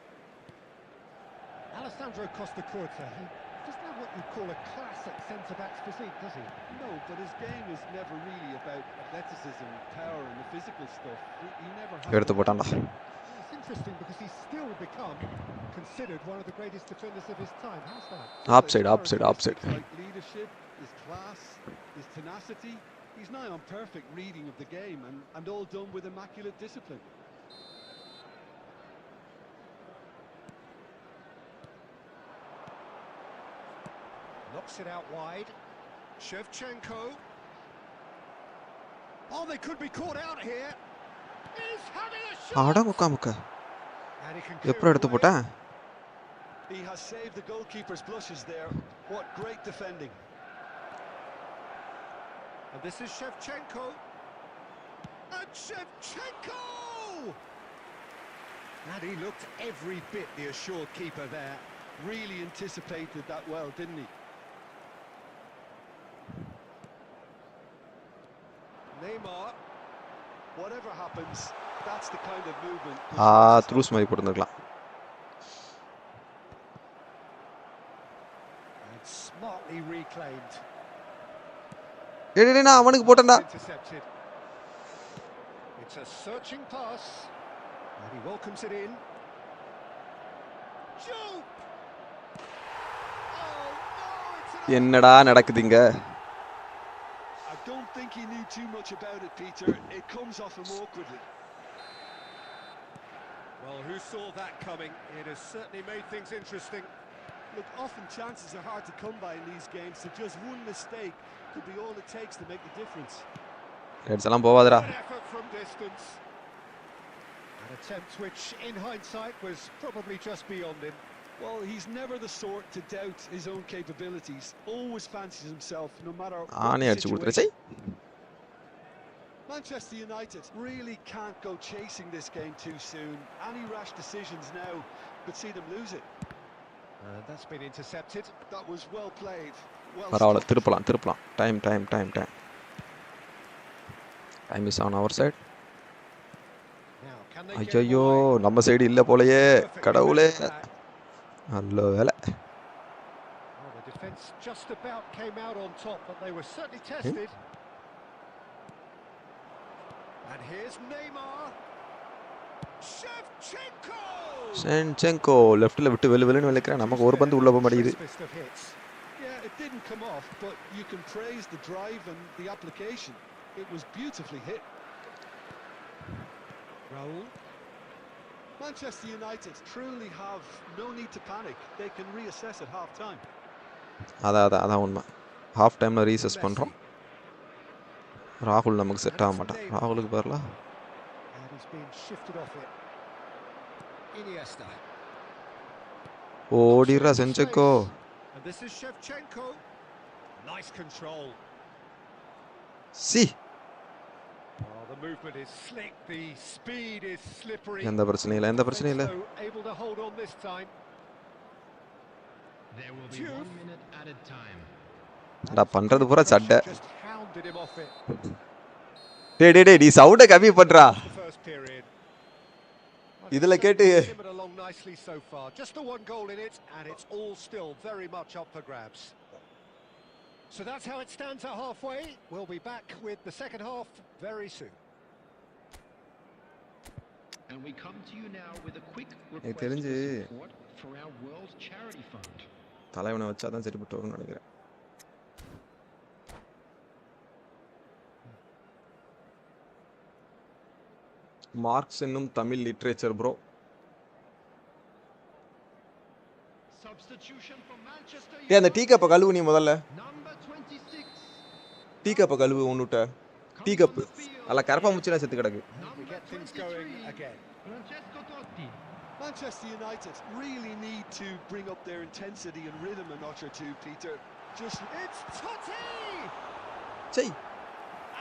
Alessandro Costa Curta, he doesn't have what you'd call a classic centre-back's physique, does he? No, but his game is never really about athleticism, power and the physical stuff. He never has எடுத்து போட்டான்டா It's interesting because he's still become considered one of the greatest defenders of his time. How's that? ஆப்சைட் ஆப்சைட் ஆப்சைட் Like leadership, his class, his tenacity. He's now on perfect reading of the game and all done with immaculate discipline. Knocks it out wide. Shevchenko. Oh, they could be caught out here. He's having a shot. ஆடா முக்கா முக்கா And he can எப்படி எடுத்து போட்டேன் He has saved the goalkeeper's blushes there. What great defending. And this is Shevchenko. And Shevchenko! And he looked every bit the assured keeper there. Really anticipated that well, didn't he? Neymar. Whatever happens, that's the kind of movement. த்ரூஸ் மாதிரி போட்டுருந்துருக்கலாம் And smartly reclaimed. டேய் நான் அவனுக்கு போட்டேன்டா Intercepted. It's a searching pass. And he welcomes it in. Joe! Oh no, it's an என்னடா நடக்குதுங்க I don't think he knew too much about it, Peter. It comes off him awkwardly. Well, who saw that coming? It has certainly made things interesting. Look, often chances are hard to come by in these games, so just one mistake could be all it takes to make the difference. Heads எல்லாம் போவாதடா Good effort from distance. An attempt which, in hindsight, was probably just beyond him. Well, he's never the sort to doubt his own capabilities. Always fancies himself, no matter what Aney the அடிச்சு கொடுத்துருச்சை situation. Manchester United really can't go chasing this game too soon. Any rash decisions now could see them lose it. And that's been intercepted. That was well played. Well பரவாயில்ல stopped. திருப்பலாம் time is on our side Now, can they get him ஐயோ away? நம்ம side இல்ல போலயே Perfectly கடவுளே missed that. நல்ல வேலை Well, the defence just about came out on top, but they were certainly tested. And here's Neymar. Shevchenko! சென்செங்கோ லெஃப்ட்ல விட்டு வெளுன்னு விளைக்கிறேன் நமக்கு ஒரு பந்து உள்ள போக மாட்டேங்குது Crispest of hits. Yeah, it didn't come off, but you can praise the drive and the application. It was beautifully hit. Raul. Manchester United truly have no need to panic. They can reassess at half time. அதான் உண்மை half டைம்ல rhesus பண்றோம் ராகுல் நமக்கு set ஆக மாட்டான் ராகுலுக்கு பதிலா And he's been shifted off it. Iniesta. ஓடிடுறா சென்செங்கோ And this is Shevchenko. Nice control. C Oh, the movement is slick. The speed is slippery. எந்த பிரச்சனையும் இல்லை Defence, though, able to hold on this time. There will be 1 minute added time. நான் பண்றது பூரா சட்டை. Just hounded him off it. டேய் நீ சவுண்ட கம்மி பண்றா. The first period. இதுல கேட்டு Simmered along nicely so far. Just the one goal in it, and it's all still very much up for grabs. So that's how it stands at halfway. We'll be back with the second half very soon. And we come to you now with a quick request எனக்கு தெரிஞ்சு for support for our World Charity Fund. தலைவனை வச்சா தான் சரிப்பட்டு வரும்னு நினைக்கிறேன். Marks என்னும் Tamil literature bro. Substitution for Manchester ஏய் அந்த டீ கப்பை கழுவு நீ முதல்ல. number 26. டீ கப்பை கழுவு ஒன்னுட்ட. டீ கப்பு அல்ல கரப்பா முச்சினா செத்து கிடக்கு. We get things going again. Francesco Totti. Manchester United really need to bring up their intensity and rhythm a notch or two, Peter. Just It's Totti! Psi.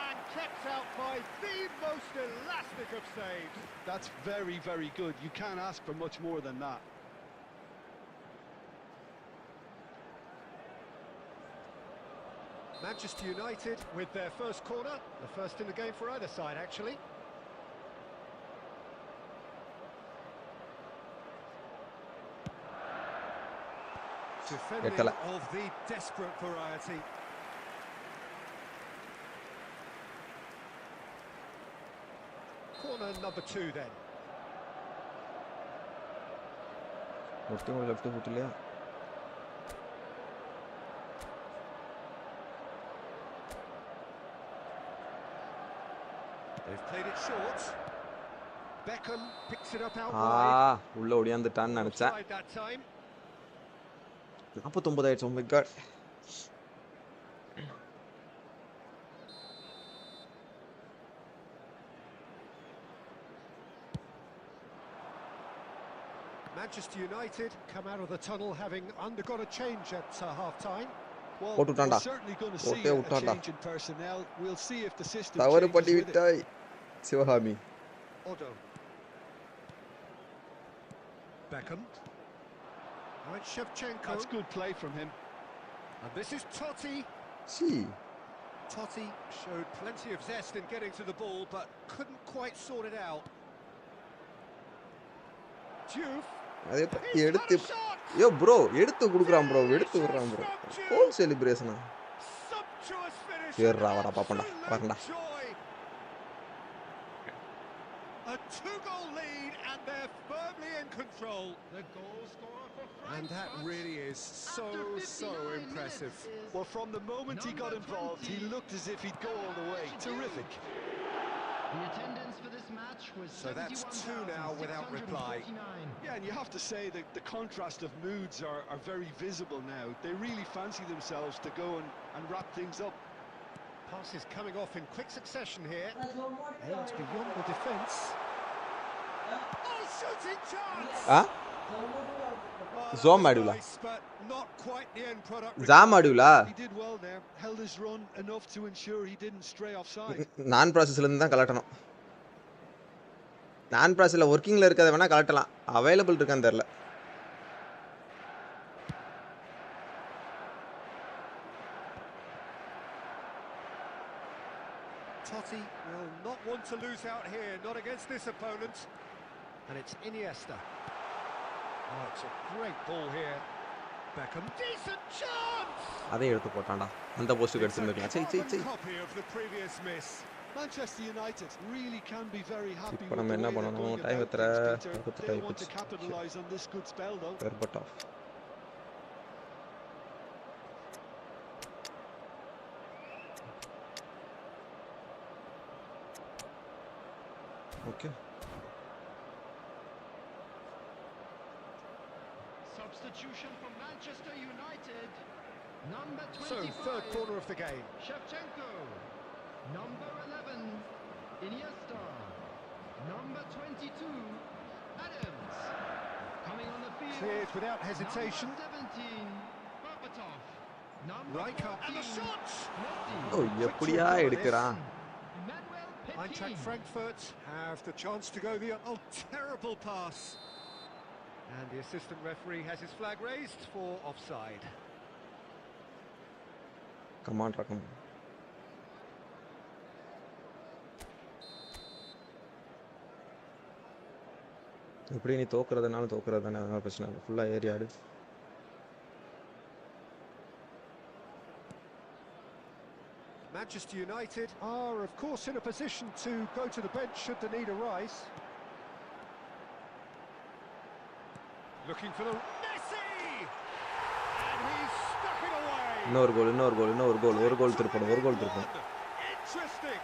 And kept out by the most elastic of saves. that's very, very good. You can't ask for much more than that. Manchester United with their first corner, the first in the game for either side actually. Defending of the desperate variety. Corner number 2 then. ஒருத்தங்க left foot இல்லையா? They've played it short. Beckham picks it up out wide. உள்ள ஓடியாந்துட்டான்னு நினைச்சேன். Offside that time. 49 ஆயிடுச்சு. Oh my god. Manchester United come out of the tunnel having undergone a change at half-time. Well, போட்டுட்டான்டா. we're certainly going to see ஓட்டே a விட்டான்டா. change in personnel. We'll see if the system தவறு changes பண்ணி with it. விட்டாய் Sivakami. Odo. Beckham. Right, Shevchenko. That's good play from him. And this is Totti. C. Totti showed plenty of zest in getting to the ball, but couldn't quite sort it out. Juve. அதே எடுத்து யோ bro எடுத்து குடுக்குறான் bro எடுத்து விடுறான் bro. கோல் செலிப்ரேஷனா? Sumptuous finish. ஏறா வரா பாப்பண்டா வரண்டா. A 2-goal lead and they're firmly in control. The goal scorer for And that Frankfurt. really is so impressive. Well, from the moment he got involved, he looked as if he'd go all the way. Terrific. The attendance for this match was So that's 2 now without reply. 71,649. Yeah, and you have to say that the contrast of moods are very visible now. They really fancy themselves to go and wrap things up. Passes coming off in quick succession here. Aimed beyond the defence. Oh, shooting chance! ಆ ಝೋಮ್ ಮಾಡಿಲ್ಲ. Nice, but not quite the end product. Jam ಮಾಡಿಲ್ಲ. He did well there, held his run enough to ensure he didn't stray offside. நான் ப்ராசஸ்ல இருந்து தான் கலட்டணும். நான் ப்ராசஸ்ல வர்க்கிங்ல இருக்கத வேணா கலட்டலாம். அவைலபிள் இருக்கான்னு தெரியல. Totti will not want to lose out here, not against this opponent. And it's Iniesta. Oh, it's a great ball here. Beckham, decent chance! அதே எடுத்து போட்டான்டா. அந்த போஸ்டுக்கு It's a எடுத்துக்கலாம். சை சை சை. carbon copy of the previous miss. Manchester United really can be very happy இப்போ with நம்ம the என்ன way they're பண்ணணும்? going time about எத்தனை? things, Peter. 40 They time want to capitalize on this good spell, though. பெர்பட் ஆஃப். Okay. Substitution for Manchester United. Number 25. So, third corner of the game. Shevchenko. Number 11. Iniesta. Number 22. Adams. Coming on the field. Cleared without hesitation. Number 17. Berbatov. Number Rijkaard and the 14. shot! ஓ எப்படியா எடுக்கறான்? Manuel Eintracht Petit. Frankfurt have the chance to go the... Oh, terrible pass. And the assistant referee has his flag raised for offside. Come on, Rakam. எப்படி நீ தோக்குறதுனாலும் தோக்குறது தானே, அதனால பிரச்சனை இல்லை. ஃபுல்லாக ஏறி ஆடு. Manchester United are, of course, in a position to go to the bench should the need arise. Looking for the Messi! And he's stuck it away! இன்னொரு கோல் ஒரு கோல் திருப்பணும். Interesting!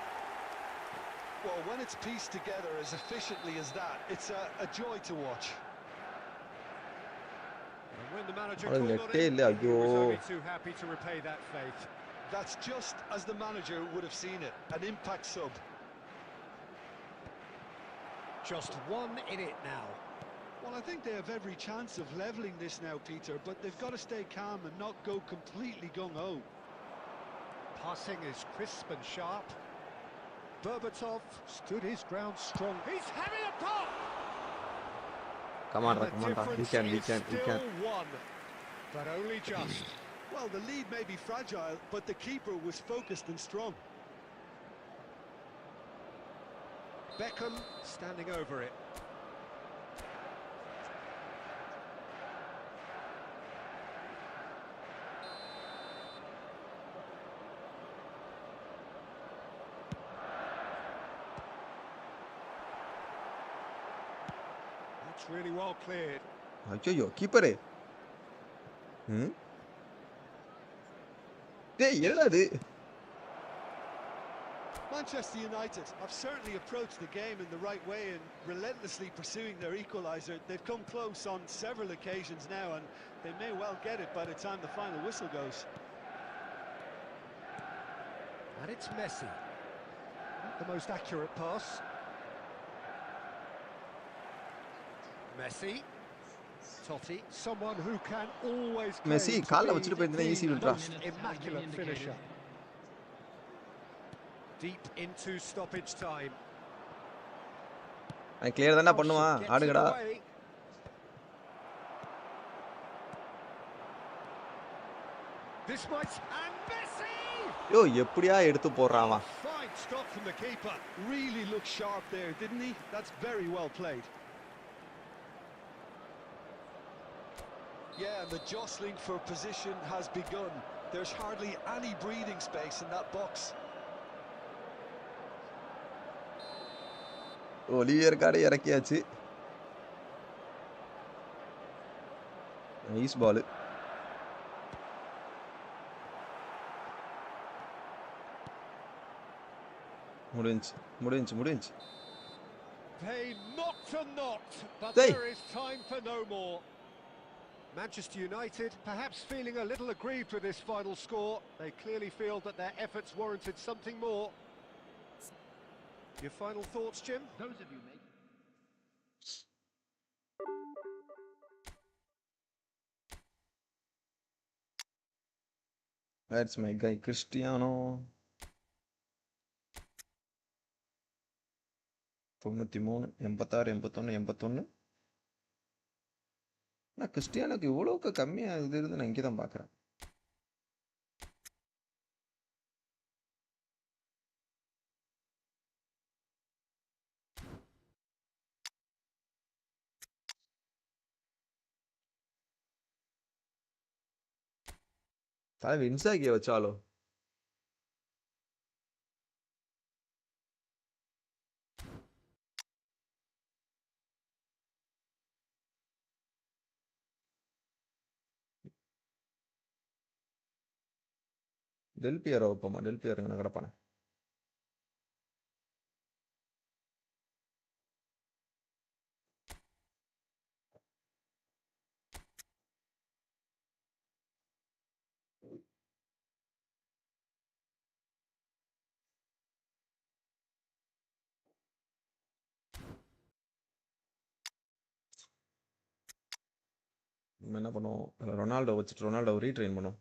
Well, when it's pieced together as efficiently as that, it's a joy to watch. And when the manager Oh, called net on him, tail, he was ayyo. only too happy to repay that faith. That's just as the manager would have seen it, an impact sub. Just one in it now. Well, I think they have every chance of levelling this now, Peter, but they've got to stay calm and not go completely gung-ho. Passing is crisp and sharp. Berbatov stood his ground strong. He's having a pop! Come on, And Rakam. the difference We can. is still one, but only just. Well, the lead may be fragile, but the keeper was focused and strong. Beckham standing over it. That's really well cleared. ஐயோ கீப்பரே. டேய் என்னடா இது? Manchester United have certainly approached the game in the right way and relentlessly pursuing their equaliser. They've come close on several occasions now, and they may well get it by the time the final whistle goes. And it's Messi. Not the most accurate pass. Messi. Totti, someone who can always claim Messi, to கால்ல be வச்சிட்டு போயிருந்தா easy the வில்றா. most immaculate finisher. Deep into stoppage time. நான் clear தானே பண்ணுவான். Gets it ஆடுங்கடா. away. This might and Messi! யோ எப்படியா எடுத்து போடுறான்? Fine stop from the keeper. Really looked sharp there, didn't he? That's very well played. Yeah, the jostling for position has begun. There's hardly any breathing space in that box. Olivier card இறக்கியாச்சு. Nice ball. முடிஞ்சு. They knocked and knocked, but Hey. there is time for no more. Manchester United perhaps feeling a little aggrieved with this final score. They clearly feel that their efforts warranted something more. Your final thoughts, Jim? Those of you, mate. That's my guy Cristiano. 93, 86, 81, 81. நான் கிறிஸ்டியானுக்கு இவ்வளோக்கு கம்மியாக இது இருந்து நான் இங்கே தான் பார்க்குறேன். தலைவர் இன்சாகியை வச்சாலோ del பியரோ வைப்போமா? Del pier என்ன கிடப்பானே. நம்ம என்ன பண்ணுவோம்? ரொனால்டோ வச்சுட்டு ரொனால்டோ ரீட்ரெயின் பண்ணுவோம்.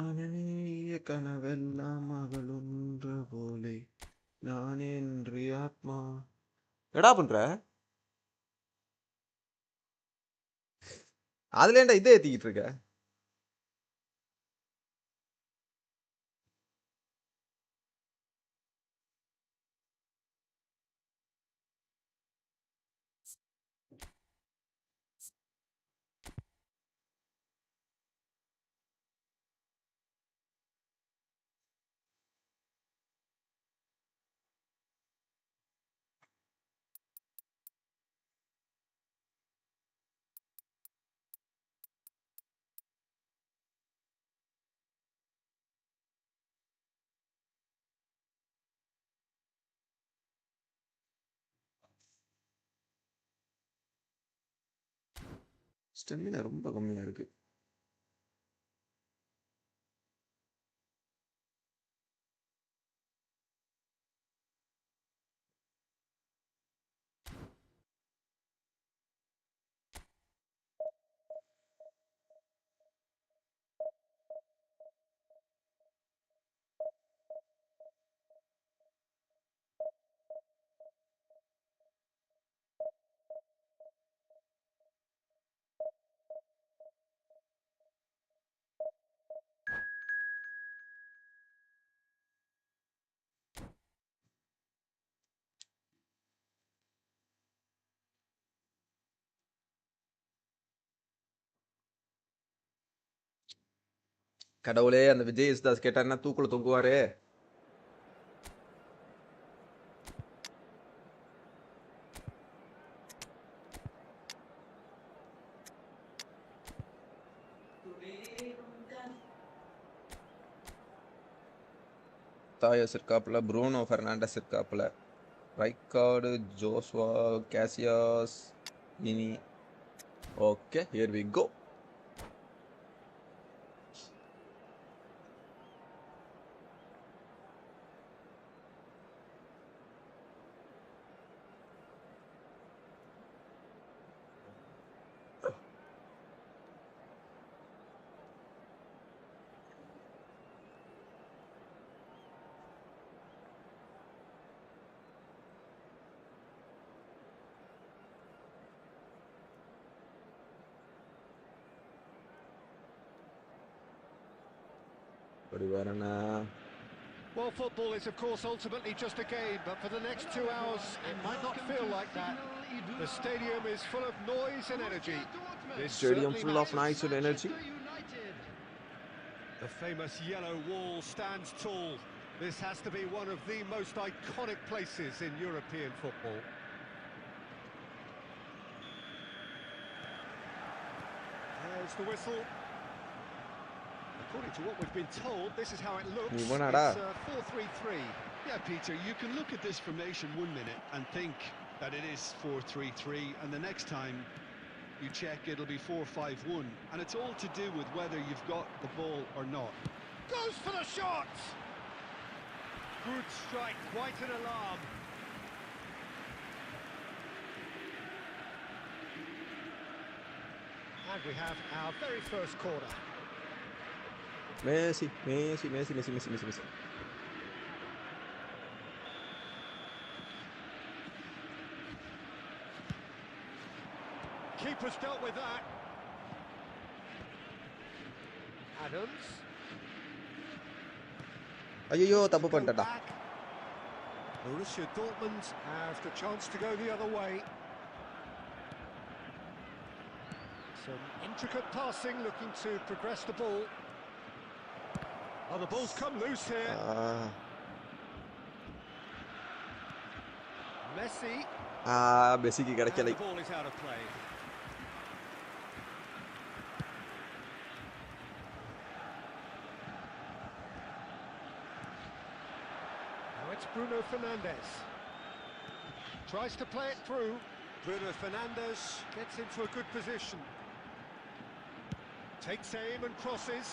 அனநீய கனவெல்லாம் மகளுன்ற போலே நான் என்று ஆத்மா. என்னடா பண்ற? அதுல ஏன்டா இதே ஏத்திக்கிட்டு இருக்க? ஸ்டெமினா ரொம்ப கம்மியா இருக்கு. கடவுளே, அந்த விஜய் யேசுதாஸ் கேட்டாருன்னா தூக்குல தொங்குவாரு. தாயஸ் இருக்காப்புல, ப்ரூனோ ஃபெர்னாண்டஸ் இருக்காப்புல, ரைக்கார்டு, ஜோஸ்வா, கேசியாஸ், இனி. Okay, here we go. Well, football is, of course, ultimately just a game, but for the next 2 hours, it might not feel like that. The stadium is full of noise and energy. This Stadium certainly full of matters. noise and energy. The famous yellow wall stands tall. This has to be one of the most iconic places in European football. There's the whistle. According to what we've been told, this is how it looks. It's 4-3-3. Yeah, Peter, you can look at this formation 1 minute and think that it is 4-3-3, and the next time you check, it'll be 4-5-1, and it's all to do with whether you've got the ball or not. Goes for the shot! Good strike, quite an alarm. And we have our very first corner. Messi. Keeper's dealt with that. Adams. ஐயோ, தப்பு பண்ணிட்டடா. Borussia Dortmund have the chance to go the other way. Some intricate passing, looking to progress the ball. Oh, the ball's come loose here. Messi. மெஸ்ஸிக்கு கிடைக்கலை. The ball is out of play. Now it's Bruno Fernandes. Tries to play it through. Bruno Fernandes gets into a good position. Takes aim and crosses.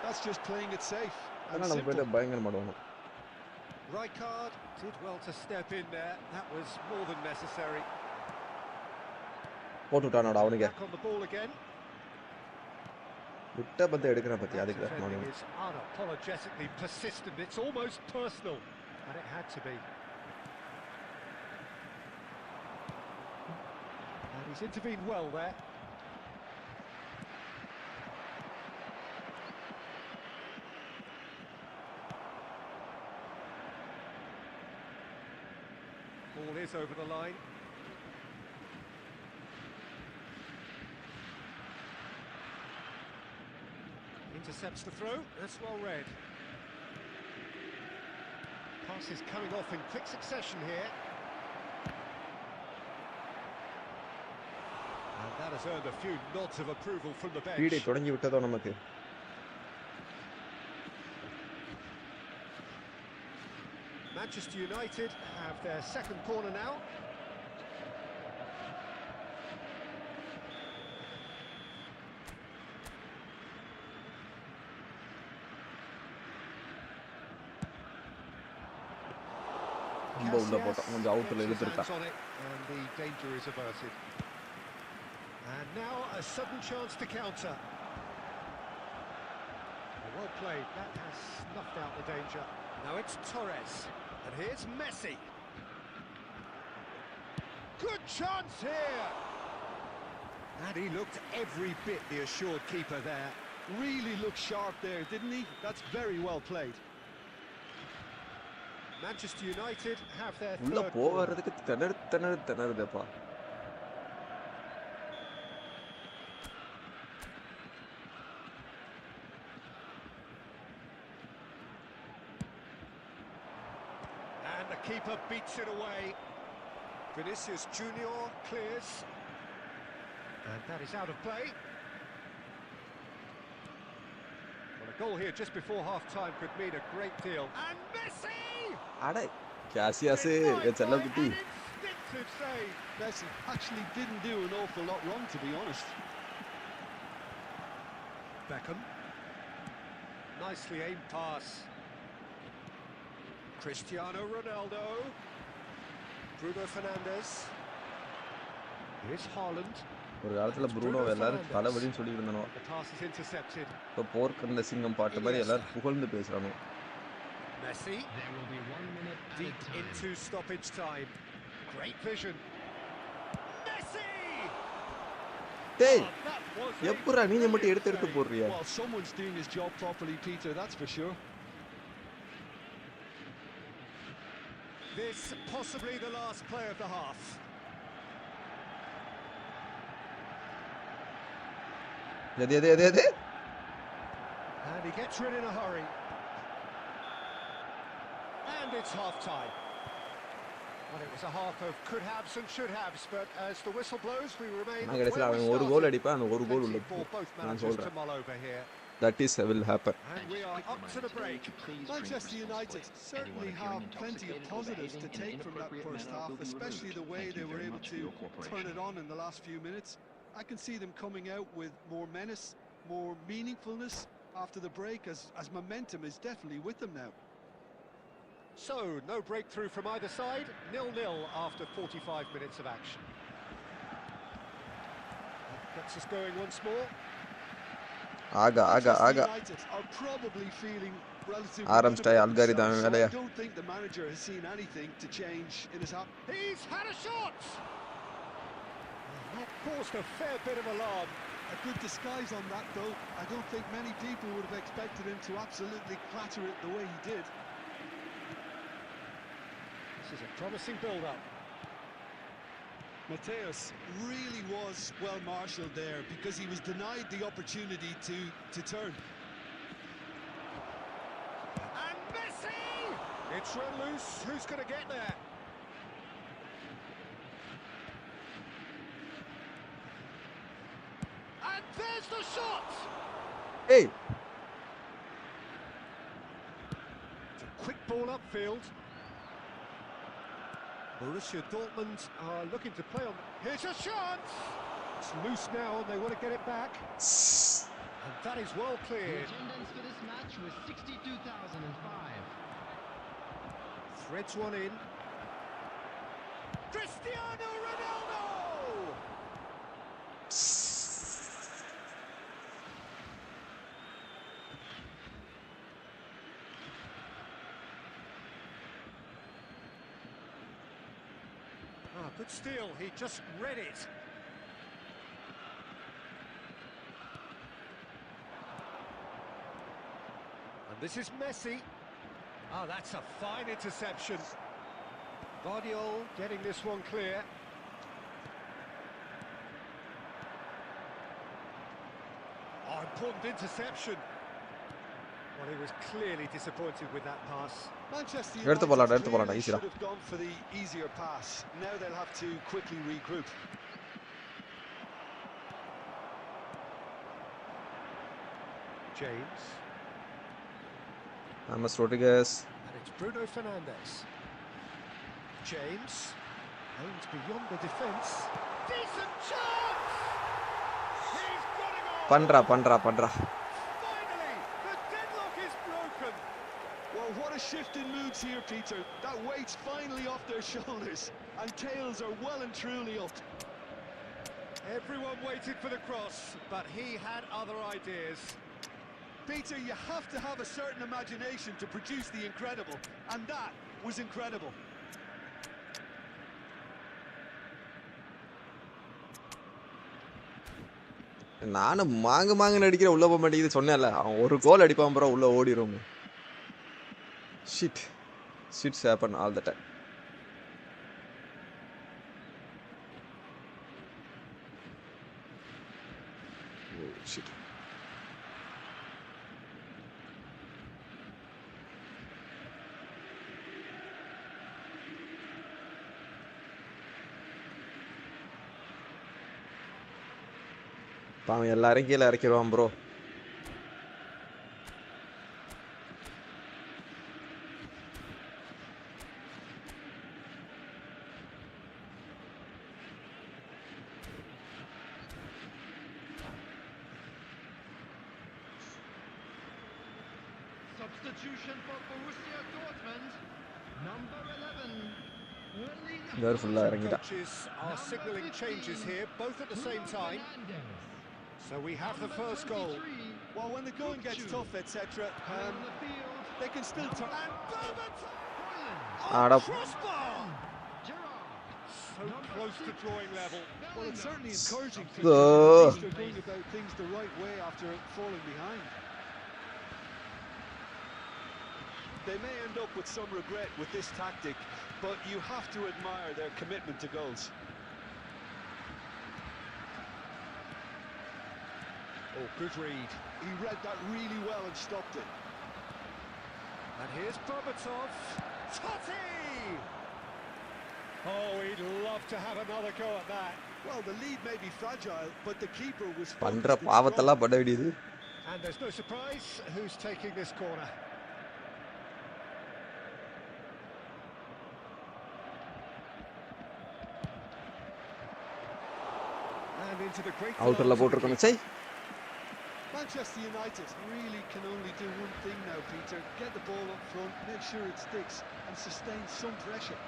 That's just playing it safe and நம்ம simple. போய்ட்டு பயங்கரமாடுவாங்க. Rijkaard did well to step in there. That was more than necessary. போட்டுட்டானடா அவனுக்கு. Back on the ball again. விட்ட பந்தை எடுக்கிற பத்தி That அதுக்கு தான் defending மகன். is unapologetically persistent. It's almost personal, and it had to be. And he's intervened well there. Ball is over the line. Intercepts the throw. That's well read. Pass is coming off in quick succession here. And that has earned a few nods of approval from the bench. ஸ்பீடை தொடங்கி விட்டதோ நமக்கு. Manchester United have their second corner now. ரொம்ப உள்ள போட்டோம். கொஞ்சம் அவுட்ல இழுத்துட்டான். On it, and the danger is averted. And now a sudden chance to counter. Well played. That has snuffed out the danger. Now it's Torres, and here's Messi. Good chance here. And he looked every bit the assured keeper there. Really looked sharp there, didn't he? That's very well played. Manchester United have their உள்ள third corner. போகிறதுக்கு திணறுதப்பா. And the keeper beats it away. Vinicius Junior clears. And that is out of play. Well, a goal here just before half-time could mean a great deal. And Messi! அட கேசியாஸ் செல்லக்குட்டி. An instinctive save. Messi actually didn't do an awful lot wrong, to be honest. Beckham. Nicely aimed pass. Cristiano Ronaldo. Bruno Fernandes. Here's Haaland. ஒரு காலத்துல Bruno எல்லாரும் தலைவலின்னு சொல்லி இருந்தானோ. The pass is intercepted. இப்போ போர்க்கந்த சிங்கம் பாட்டு மாதிரி எல்லாரும் புகழ்ந்து பேசுறானோ. Messi. There will be 1 minute Deep added time. into stoppage time. Great vision. Messi! டேய் Oh, that was a எப்பறா நீங்க மட்டும் brilliant எடுத்து save. போடுறியா? Well, someone's doing his job properly, Peter, that's for sure. This possibly the last play of the half. எது And he gets rid in a hurry. And it's half-time. Well, it was a half of could-haves and should-haves, but as the whistle blows, we remain நான் where கடைசில we அவன் ஒரு கோல் started. அடிப்பான் அந்த ஒரு கோல் உள்ள Plenty for both நான் managers to சொல்றேன். mull over here. That is will happen. And we are up to the break. Manchester United certainly have plenty of positives to take from that first half, especially the way they were able to turn it on in the last few minutes. I can see them coming out with more menace, more meaningfulness after the break, as momentum is definitely with them now. So, no breakthrough from either side, 0-0 after 45 minutes of action. That gets us going once more. ஆகா Manchester United are probably feeling relatively ஆரம்பிச்சிட்டாய் good about algorithm themselves, so வேலையா? I don't think the manager has seen anything to change in his half. He's had a shot! That caused a fair bit of alarm. A good disguise on that, though. I don't think many people would have expected him to absolutely clatter it the way he did. This is a promising build-up. Mateus really was well marshalled there because he was denied the opportunity to turn. And Messi! It's run loose. Who's going to get there? And there's the shot! ஏய் It's a quick ball upfield. Borussia Dortmund are looking to play on. Here's a chance! It's loose now and they want to get it back. And that is well The cleared. attendance for this match was 62,005. Threads one in. Cristiano Ronaldo! good steal, he just read it. And this is Messi. Oh, that's a fine interception. Vankkam getting this one clear. Oh, important interception. Well, he was clearly disappointed with that pass. Manchester எடுத்து போலாம்டா, United எடுத்து போலாம்டா, clearly ஈஸிடா. should have gone for the easier pass. Now they'll have to quickly regroup. James. James Rodriguez. And it's Bruno Fernandes. James. Aims beyond the defence. Decent chance! He's got it on! பண்றா. Finally, the deadlock is broken. Well, what a shift in moods here, Peter. That weight's finally off their shoulders, and tails are well and truly up. Everyone waited for the cross, but he had other ideas. Peter, you have to have a certain imagination to produce the incredible, and that was incredible. நானும் மாங்குன்னு அடிக்கிற உள்ள போக மாட்டேங்குது சொன்னேன்ல, அவன் ஒரு கோல் அடிப்பான் bro, உள்ள ஓடிரும். Shits happen all the time. Oh shit. பாவம் எல்லாரும் கீழே இறக்கிடுவான் bro. Substitution for Borussia Dortmund. Number 11. They're full இறங்கிட்டான். Coaches are signalling changes here, both at the same time. So we have the first goal. Well, when the going gets tough, etc., they can still turn. Ada. Crossbar! So close to drawing level. Well, it's certainly encouraging. Oh. They're going about things the right way after falling behind. They may end up with some regret with this tactic, but you have to admire their commitment to goals. Oh, good read. He read that really well and stopped it. And here's Berbatov. Totti! Oh, he'd love to have another go at that. Well, the lead may be fragile, but the keeper was பண்ற focused and பாவத்தெல்லாம் strong. பட வேண்டியது. And there's no surprise who's taking this corner. And into the great அவுட்டர்ல போட்டுருக்கணும். Psi. Manchester United really can only do one thing now, Peter. Get the ball up front, make sure it sticks, and sustain some pressure.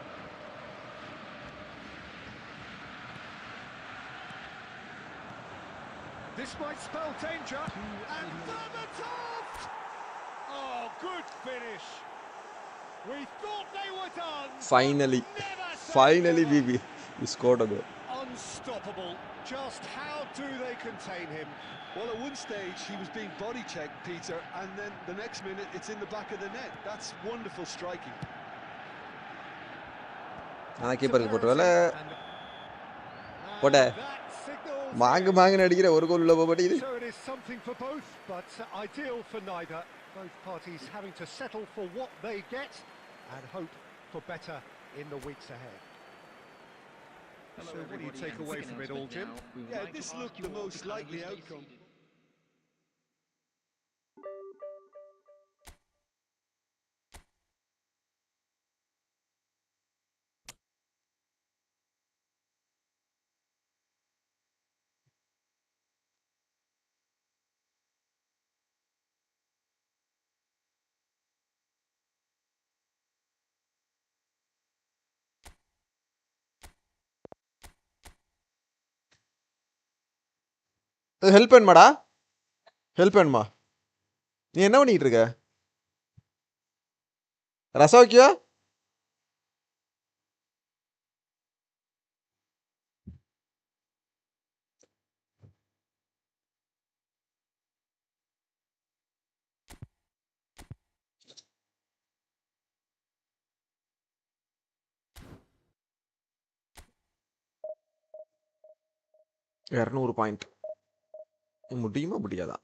This might spell danger. And Berbatov! Oh, good finish. We thought they were done. Finally, Never say finally, never. BB, you scored a goal. Unstoppable. Just how do they contain him? Well, at one stage he was being body checked, Peter, and then the next minute it's in the back of the net. That's wonderful striking. நான் கீப்பருக்கு போட்டு வேலை போட That signals மாங்குன்னு அடிக்கிற ஒரு கோல் உள்ள போக மாட்டேங்குது. So it is something for both, but ideal for neither. Both parties having to settle for what they get and hope for better in the weeks ahead. Hello, So what do you everybody, take and away quick from it all, announcement Jim? now. We would Yeah, like to this ask looked you the all most to kindly likely stay outcome. seated. Help வேணுமாடா, help வேணுமா? நீ என்ன பண்ணிட்டு இருக்க? ரசம் வைக்கியோ? 200 point முடியுமா முடியாதா?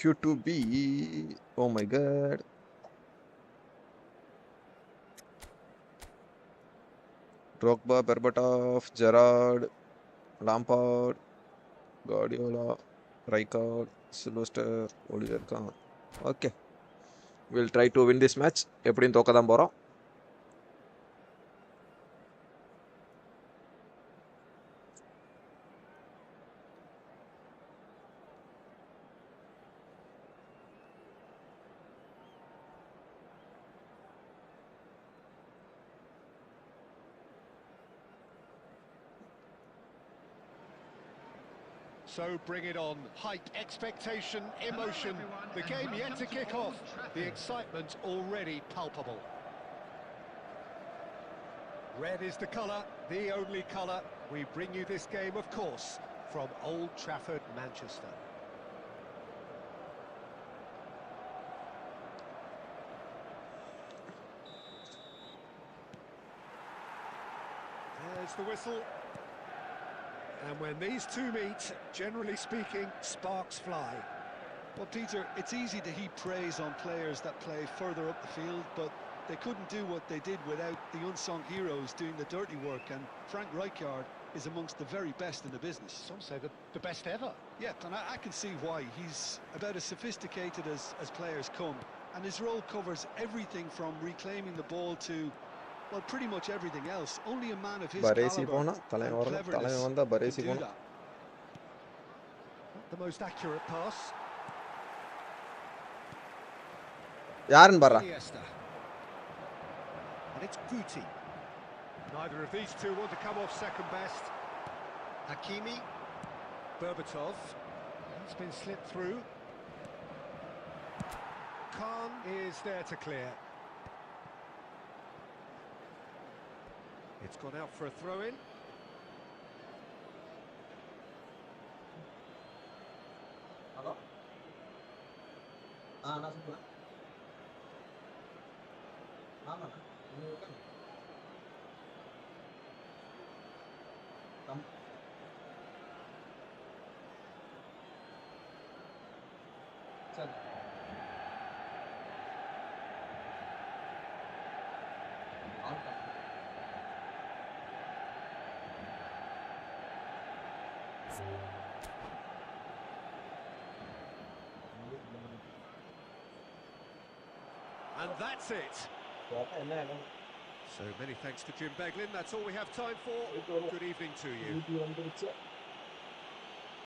Q2B. Oh my god. Drogba, Berbatov, Gerrard, Lampard, Guardiola, Rijkaard, Sylvester, Oliver Kahn. Okay. We'll try to win this match. எப்படியும் தோக்க தான் போகிறோம். So bring it on. Hype, expectation, emotion. The game yet to kick off. The excitement already palpable. Red is the colour, the only colour. We bring you this game, of course, from Old Trafford, Manchester. There's the whistle. And when these two meet, generally speaking, sparks fly. Well, Peter, it's easy to heap praise on players that play further up the field, but they couldn't do what they did without the unsung heroes doing the dirty work, and Frank Rijkaard is amongst the very best in the business. Some say the best ever. Yeah, and I can see why. He's about as sophisticated as players come, and his role covers everything from reclaiming the ball to, well, pretty much everything else. Only a man of his பரேசி caliber போனா and தலைவன் வரணும். cleverness தலைவன் வந்தா can பரேசி do போனா. that. Not the most accurate pass. யாருன்னு பாரா. Iniesta. And it's Guti. Neither of these two want to come off second best. Hakimi. Berbatov. He's been slipped through. Khan is there to clear. It's gone out for a throw-in. Hello? நான் சொல்றேன். ஆமா. நீ உட்காரு. சரி. And that's it. So many thanks to Jim Beglin. That's all we have time for. Good evening to you.